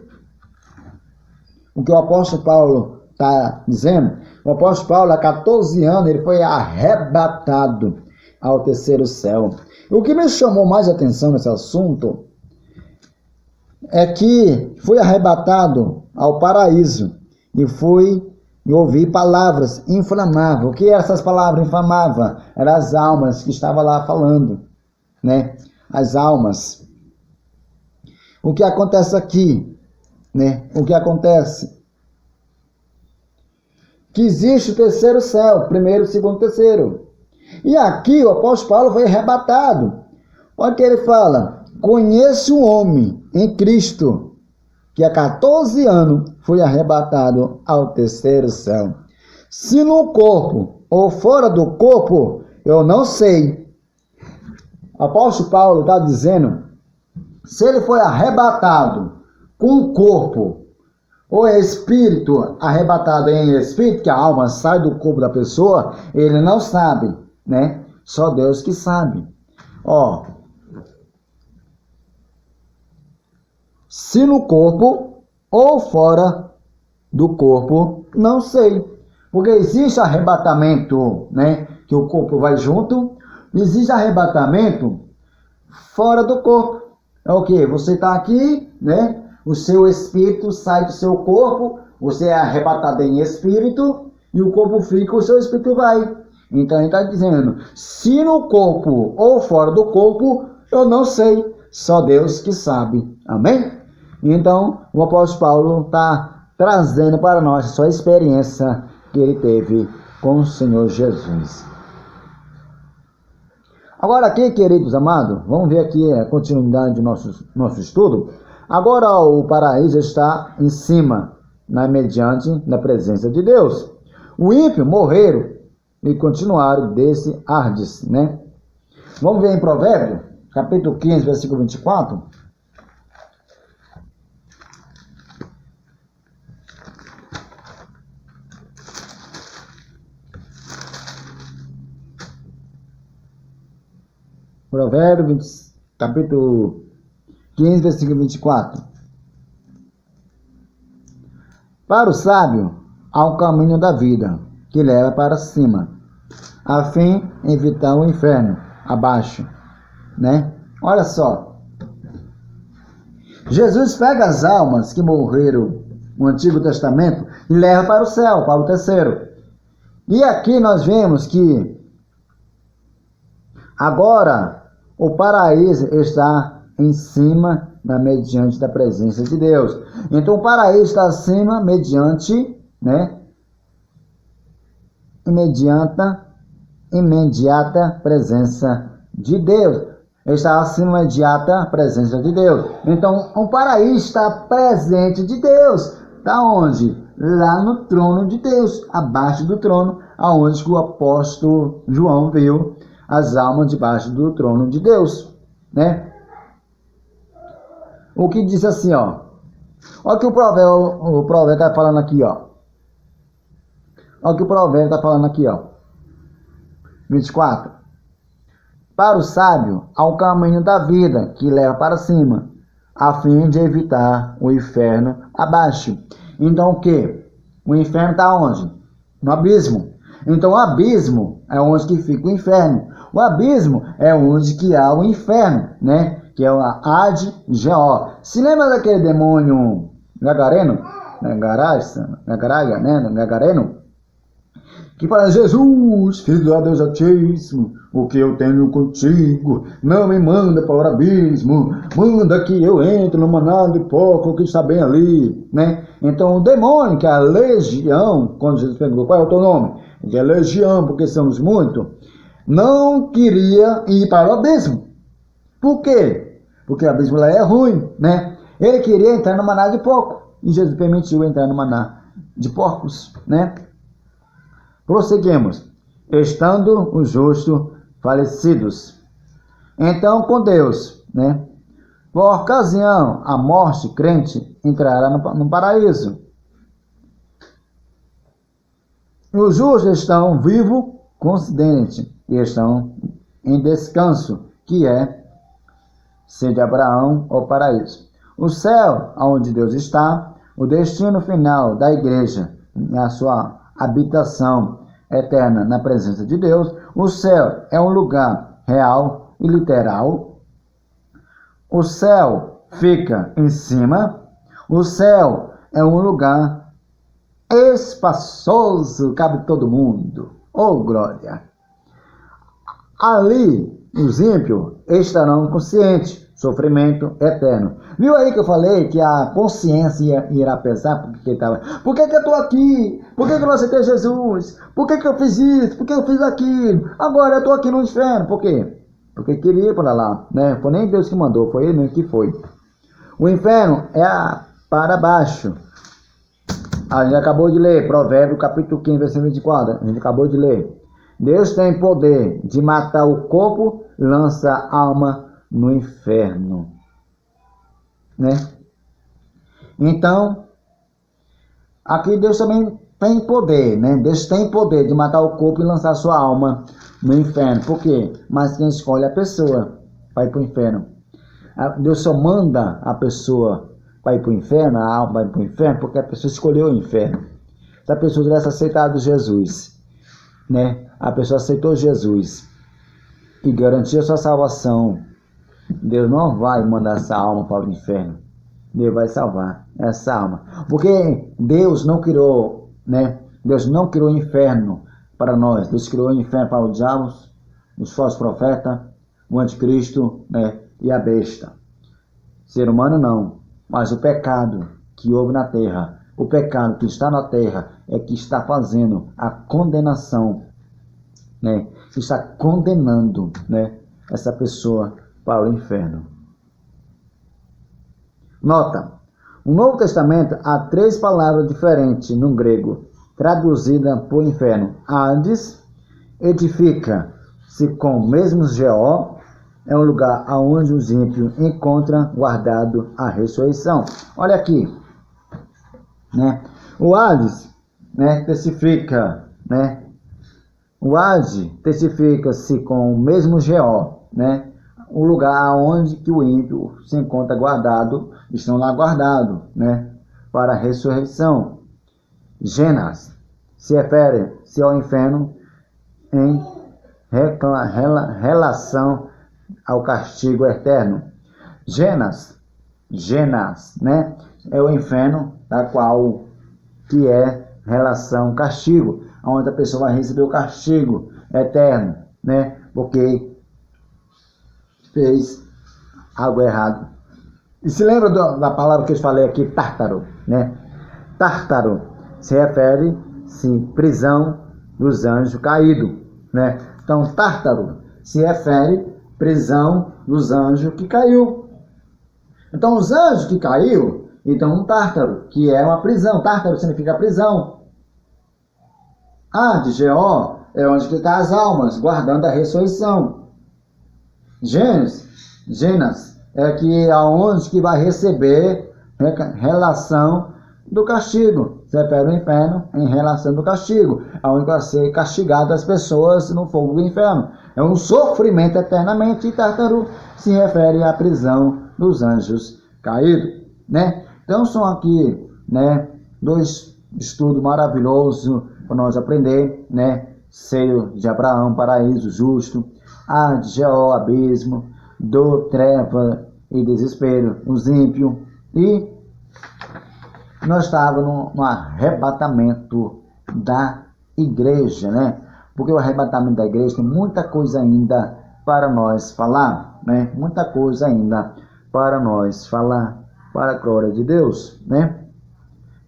O que o apóstolo Paulo está dizendo? O apóstolo Paulo, há 14 anos, ele foi arrebatado ao terceiro céu. O que me chamou mais atenção nesse assunto é que foi arrebatado ao paraíso e foi ouvir palavras inflamáveis. O que essas palavras inflamavam? Eram as almas que estavam lá falando, né? As almas. O que acontece aqui, né? O que acontece? Que existe o terceiro céu, primeiro, segundo, terceiro. E aqui o apóstolo Paulo foi arrebatado. Olha o que ele fala: conheço um homem em Cristo que há 14 anos foi arrebatado ao terceiro céu. Se no corpo ou fora do corpo, eu não sei. O apóstolo Paulo está dizendo, se ele foi arrebatado com o corpo, ou é espírito arrebatado em espírito, que a alma sai do corpo da pessoa, ele não sabe, né? Só Deus que sabe. Ó, se no corpo ou fora do corpo, não sei. Porque existe arrebatamento, né? Que o corpo vai junto. Existe arrebatamento fora do corpo. É o quê? Você está aqui, né? O seu espírito sai do seu corpo, você é arrebatado em espírito, e o corpo fica, o seu espírito vai. Então ele está dizendo, se no corpo ou fora do corpo, eu não sei, só Deus que sabe. Amém? Então o apóstolo Paulo está trazendo para nós a sua experiência que ele teve com o Senhor Jesus. Agora aqui, queridos amados, vamos ver aqui a continuidade do nosso estudo. Agora o paraíso está em cima, mediante da presença de Deus. O ímpio morreram e continuaram desse Ardes, né? Vamos ver em Provérbios, capítulo 15, versículo 24. Provérbios, capítulo 15, versículo 24. Para o sábio, há um caminho da vida, que leva para cima, a fim de evitar o inferno, abaixo, né? Olha só. Jesus pega as almas que morreram no Antigo Testamento e leva para o céu, para o terceiro. E aqui nós vemos que agora o paraíso está em cima, mediante da presença de Deus. Então o paraíso está acima mediante, né? Imediata presença de Deus. Está acima imediata presença de Deus. Então o paraíso está presente de Deus. Está onde? Lá no trono de Deus, abaixo do trono, aonde o apóstolo João viu as almas debaixo do trono de Deus, né? O que diz assim, ó. Olha o que o provérbio está falando aqui, ó. Olha o que o provérbio está falando aqui, ó. 24. Para o sábio, há um caminho da vida que leva para cima, a fim de evitar o inferno abaixo. Então o que? O inferno está onde? No abismo. Então o abismo é onde que fica o inferno. O abismo é onde que há o inferno, né? Que é o Ad-Geó. Se lembra daquele demônio Gagareno? Gagareno? Que fala, Jesus, filho do Deus Altíssimo, o que eu tenho contigo, não me manda para o abismo, manda que eu entre no manado de porco que está bem ali, né? Então o demônio, que é a legião, quando Jesus perguntou, qual é o teu nome? Que é legião, porque somos muitos, não queria ir para o abismo. Por quê? Porque o abismo lá é ruim, né? Ele queria entrar no maná de porco, e Jesus permitiu entrar no maná de porcos, né? Prosseguimos. Estando os justos falecidos. Então, com Deus, né? Por ocasião, a morte crente entrará no paraíso. Os justos estão vivos, conscientes, e estão em descanso, que é ser de Abraão ou paraíso. O céu, onde Deus está, o destino final da igreja, a sua habitação eterna na presença de Deus. O céu é um lugar real e literal. O céu fica em cima. O céu é um lugar espaçoso, cabe todo mundo. Oh, glória! Ali, os ímpios estarão conscientes, sofrimento eterno. Viu aí que eu falei que a consciência irá pesar? Por que eu estou aqui? Por que eu não aceitei Jesus? Por que eu fiz isso? Por que eu fiz aquilo? Agora eu estou aqui no inferno. Por quê? Porque queria ir para lá, né? Foi nem Deus que mandou, foi Ele mesmo que foi. O inferno é para baixo. A gente acabou de ler, Provérbios capítulo 15, versículo 24. A gente acabou de ler. Deus tem poder de matar o corpo, lança a alma no inferno, né? Então, aqui Deus também tem poder, né? Deus tem poder de matar o corpo e lançar sua alma no inferno. Por quê? Mas quem escolhe a pessoa para ir para o inferno. Deus só manda a pessoa para ir para o inferno, a alma para ir para o inferno, porque a pessoa escolheu o inferno. Se a pessoa tivesse aceitado Jesus, né? A pessoa aceitou Jesus e garantiu a sua salvação, Deus não vai mandar essa alma para o inferno. Deus vai salvar essa alma. Porque Deus não criou, né? Deus não criou o inferno para nós. Deus criou o inferno para os diabos, os falsos profetas, o anticristo, né? E a besta. Ser humano não. Mas o pecado que houve na terra, o pecado que está na terra é que está fazendo a condenação, né? Está condenando, né, essa pessoa para o inferno. Nota, no Novo Testamento há 3 palavras diferentes no grego, traduzidas por inferno. Hades, edifica-se com o mesmo Geó, é um lugar onde os ímpios encontram guardado a ressurreição. Olha aqui, né? O Hades, né, testifica, né? O Hades testifica-se com o mesmo Geó, né? O lugar onde que o ímpio se encontra guardado, estão lá guardados, né? Para a ressurreição. Genas se refere-se ao inferno em relação ao castigo eterno. Genas, né? É o inferno, da qual que é relação castigo, onde a pessoa vai receber o castigo eterno, né? Porque fez algo errado. E se lembra da palavra que eu falei aqui, tártaro, né? Tártaro se refere-se prisão dos anjos caídos, né? Então, tártaro se refere prisão dos anjos que caiu. Então, os anjos que caiu, então um tártaro, que é uma prisão. Tártaro significa prisão. De Geó é onde estão as almas, guardando a ressurreição. Genas é que aonde que vai receber relação do castigo. Se refere ao inferno em relação do castigo, aonde vai ser castigado as pessoas no fogo do inferno. É um sofrimento eternamente, e tártaro se refere à prisão dos anjos caídos, né? Então são aqui, né, 2 estudos maravilhosos para nós aprender, né? Seio de Abraão, paraíso justo, de Geó, abismo, dor, treva e desespero, os ímpios. E nós estávamos no arrebatamento da igreja, né? Porque o arrebatamento da igreja tem muita coisa ainda para nós falar, né? Muita coisa ainda para nós falar, para a glória de Deus, né?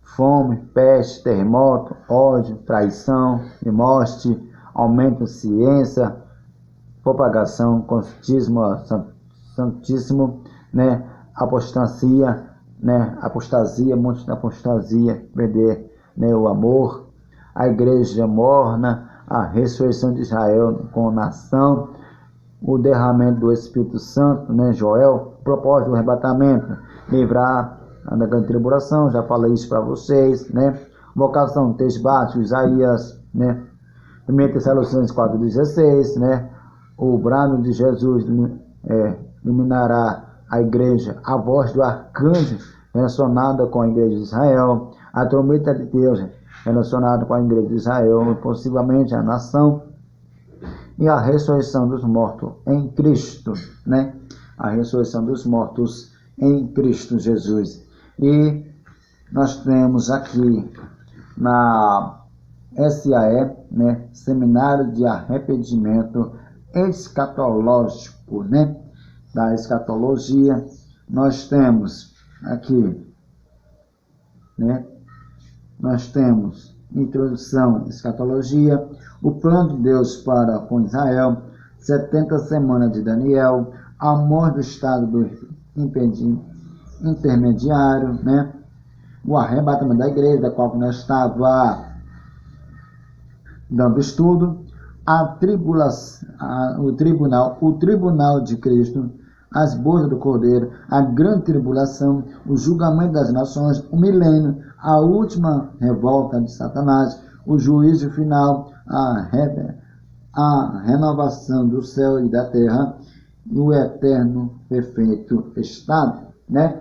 Fome, peste, terremoto, ódio, traição e morte, aumento de ciência, propagação, consutismo, santíssimo, né? Apostasia, né? Apostasia, monte de apostasia, perder, né, o amor, a igreja morna, a ressurreição de Israel com nação, o derramamento do Espírito Santo, né, Joel, propósito do arrebatamento, livrar da grande tribulação, já falei isso para vocês, né, vocação, texto básico, Isaías, né, 1 Tessalonicenses 4,16, né? O brado de Jesus iluminará a igreja, a voz do arcanjo relacionada com a igreja de Israel, a trombeta de Deus relacionada com a igreja de Israel, possivelmente a nação, e a ressurreição dos mortos em Cristo, né? A ressurreição dos mortos em Cristo Jesus. E nós temos aqui na SAE, né, Seminário de Arrependimento Escatológico, né, da escatologia, nós temos aqui, né, nós temos introdução, escatologia, o plano de Deus para com Israel, 70 semanas de Daniel, a morte do estado do intermediário, né, o arrebatamento da igreja, da qual nós estava dando estudo, a tribulação, o tribunal de Cristo, as bodas do Cordeiro, a grande tribulação, o julgamento das nações, o milênio, a última revolta de Satanás, o juízo final, a renovação do céu e da terra, e o eterno perfeito estado, né?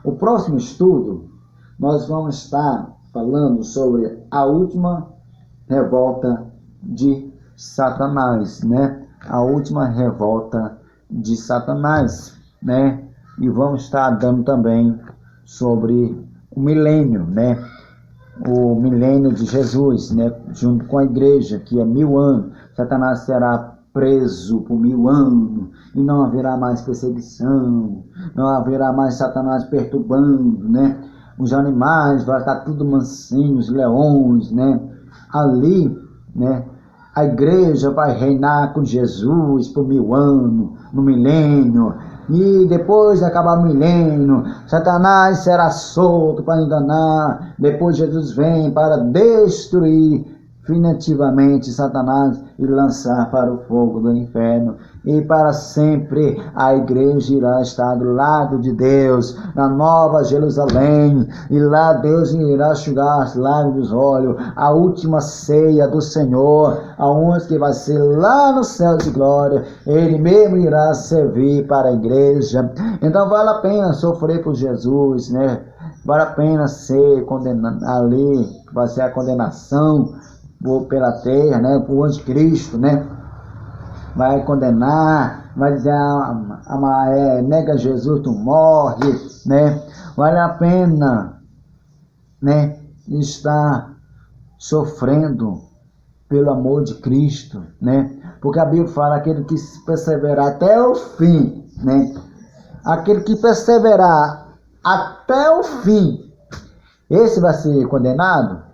O próximo estudo, nós vamos estar falando sobre a última revolta de Satanás, né? A última revolta de Satanás, né? E vamos estar dando também sobre o milênio, né? O milênio de Jesus, né? Junto com a igreja, que é 1000 anos. Satanás será preso por 1000 anos, e não haverá mais perseguição, não haverá mais Satanás perturbando, né? Os animais, vai estar tudo mansinho, os leões, né? Ali, né? A igreja vai reinar com Jesus por 1000 anos, no milênio, e depois de acabar o milênio, Satanás será solto para enganar, depois Jesus vem para destruir definitivamente Satanás e lançar para o fogo do inferno, e para sempre a igreja irá estar do lado de Deus, na Nova Jerusalém, e lá Deus irá enxugar as lágrimas dos olhos, a última ceia do Senhor, aonde que vai ser lá no céu de glória, Ele mesmo irá servir para a igreja. Então vale a pena sofrer por Jesus, né? Vale a pena ser condenado ali, vai ser a condenação pela terra, né, por anticristo, né, vai condenar, vai dizer, nega Jesus, tu morre, né, vale a pena, né, estar sofrendo pelo amor de Cristo, né, porque a Bíblia fala, aquele que perseverar até o fim, né, aquele que perseverar até o fim, esse vai ser condenado?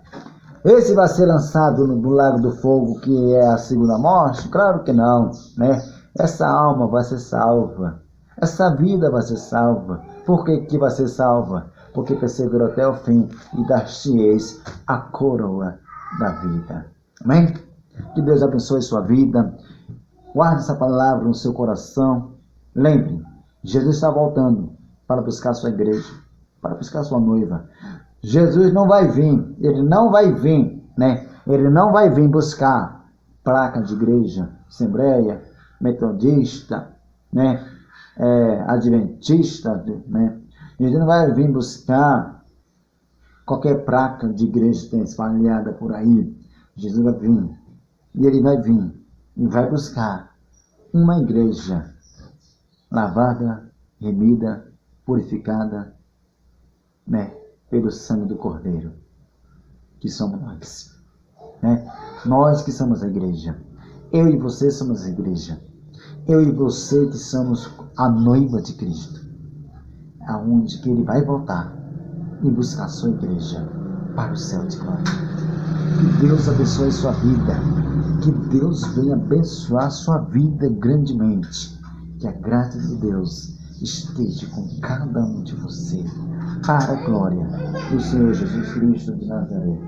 Esse vai ser lançado no lago do fogo, que é a segunda morte? Claro que não, né? Essa alma vai ser salva. Essa vida vai ser salva. Por que vai ser salva? Porque perseverou até o fim, e dar-te-eis a coroa da vida. Amém? Que Deus abençoe sua vida. Guarde essa palavra no seu coração. Lembre, Jesus está voltando para buscar sua igreja, para buscar sua noiva. Jesus não vai vir, ele não vai vir, né? Ele não vai vir buscar placa de igreja, assembleia, metodista, né? Adventista, né? Ele não vai vir buscar qualquer placa de igreja que tem espalhada por aí. Jesus vai vir, e ele vai vir, e vai buscar uma igreja lavada, remida, purificada, né? Pelo sangue do Cordeiro, que somos nós, né? Nós que somos a igreja, eu e você somos a igreja, eu e você que somos a noiva de Cristo, aonde que Ele vai voltar e buscar a sua igreja para o céu de glória. Que Deus abençoe sua vida, que Deus venha abençoar sua vida grandemente, que a graça de Deus esteja com cada um de você, para a glória do Senhor Jesus Cristo de Nazaré.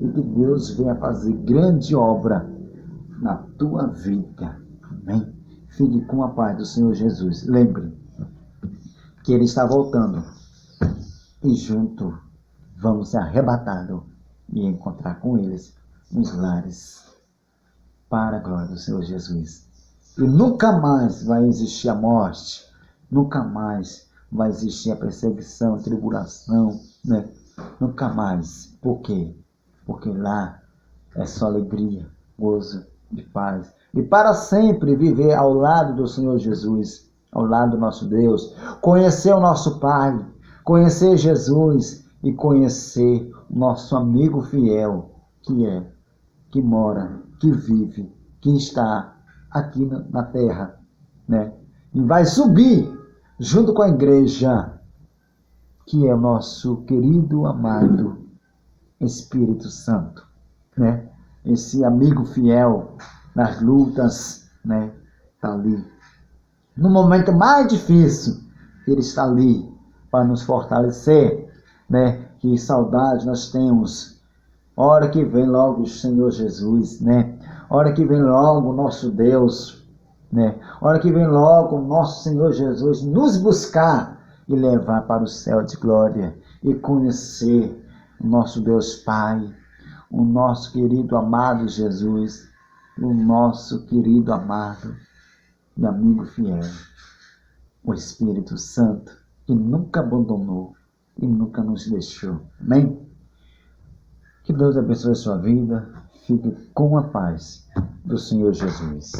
E que Deus venha fazer grande obra na tua vida. Amém? Fique com a paz do Senhor Jesus. Lembre que Ele está voltando, e junto vamos ser arrebatados e encontrar com eles nos lares, para a glória do Senhor Jesus. E nunca mais vai existir a morte, nunca mais vai existir a perseguição, a tribulação, né? Nunca mais. Por quê? Porque lá é só alegria, gozo e paz. E para sempre viver ao lado do Senhor Jesus, ao lado do nosso Deus, conhecer o nosso Pai, conhecer Jesus e conhecer o nosso amigo fiel, que mora, que vive, que está aqui na terra, né? E vai subir junto com a igreja, que é o nosso querido, amado Espírito Santo, né? Esse amigo fiel nas lutas, né? Está ali. No momento mais difícil, ele está ali para nos fortalecer, né? Que saudade nós temos. Hora que vem logo o Senhor Jesus, né? Hora que vem logo o nosso Deus, né? Hora que vem logo o nosso Senhor Jesus nos buscar e levar para o céu de glória e conhecer o nosso Deus Pai, o nosso querido amado Jesus, o nosso querido amado e amigo fiel, o Espírito Santo, que nunca abandonou e nunca nos deixou. Amém? Que Deus abençoe a sua vida. Fique com a paz do Senhor Jesus.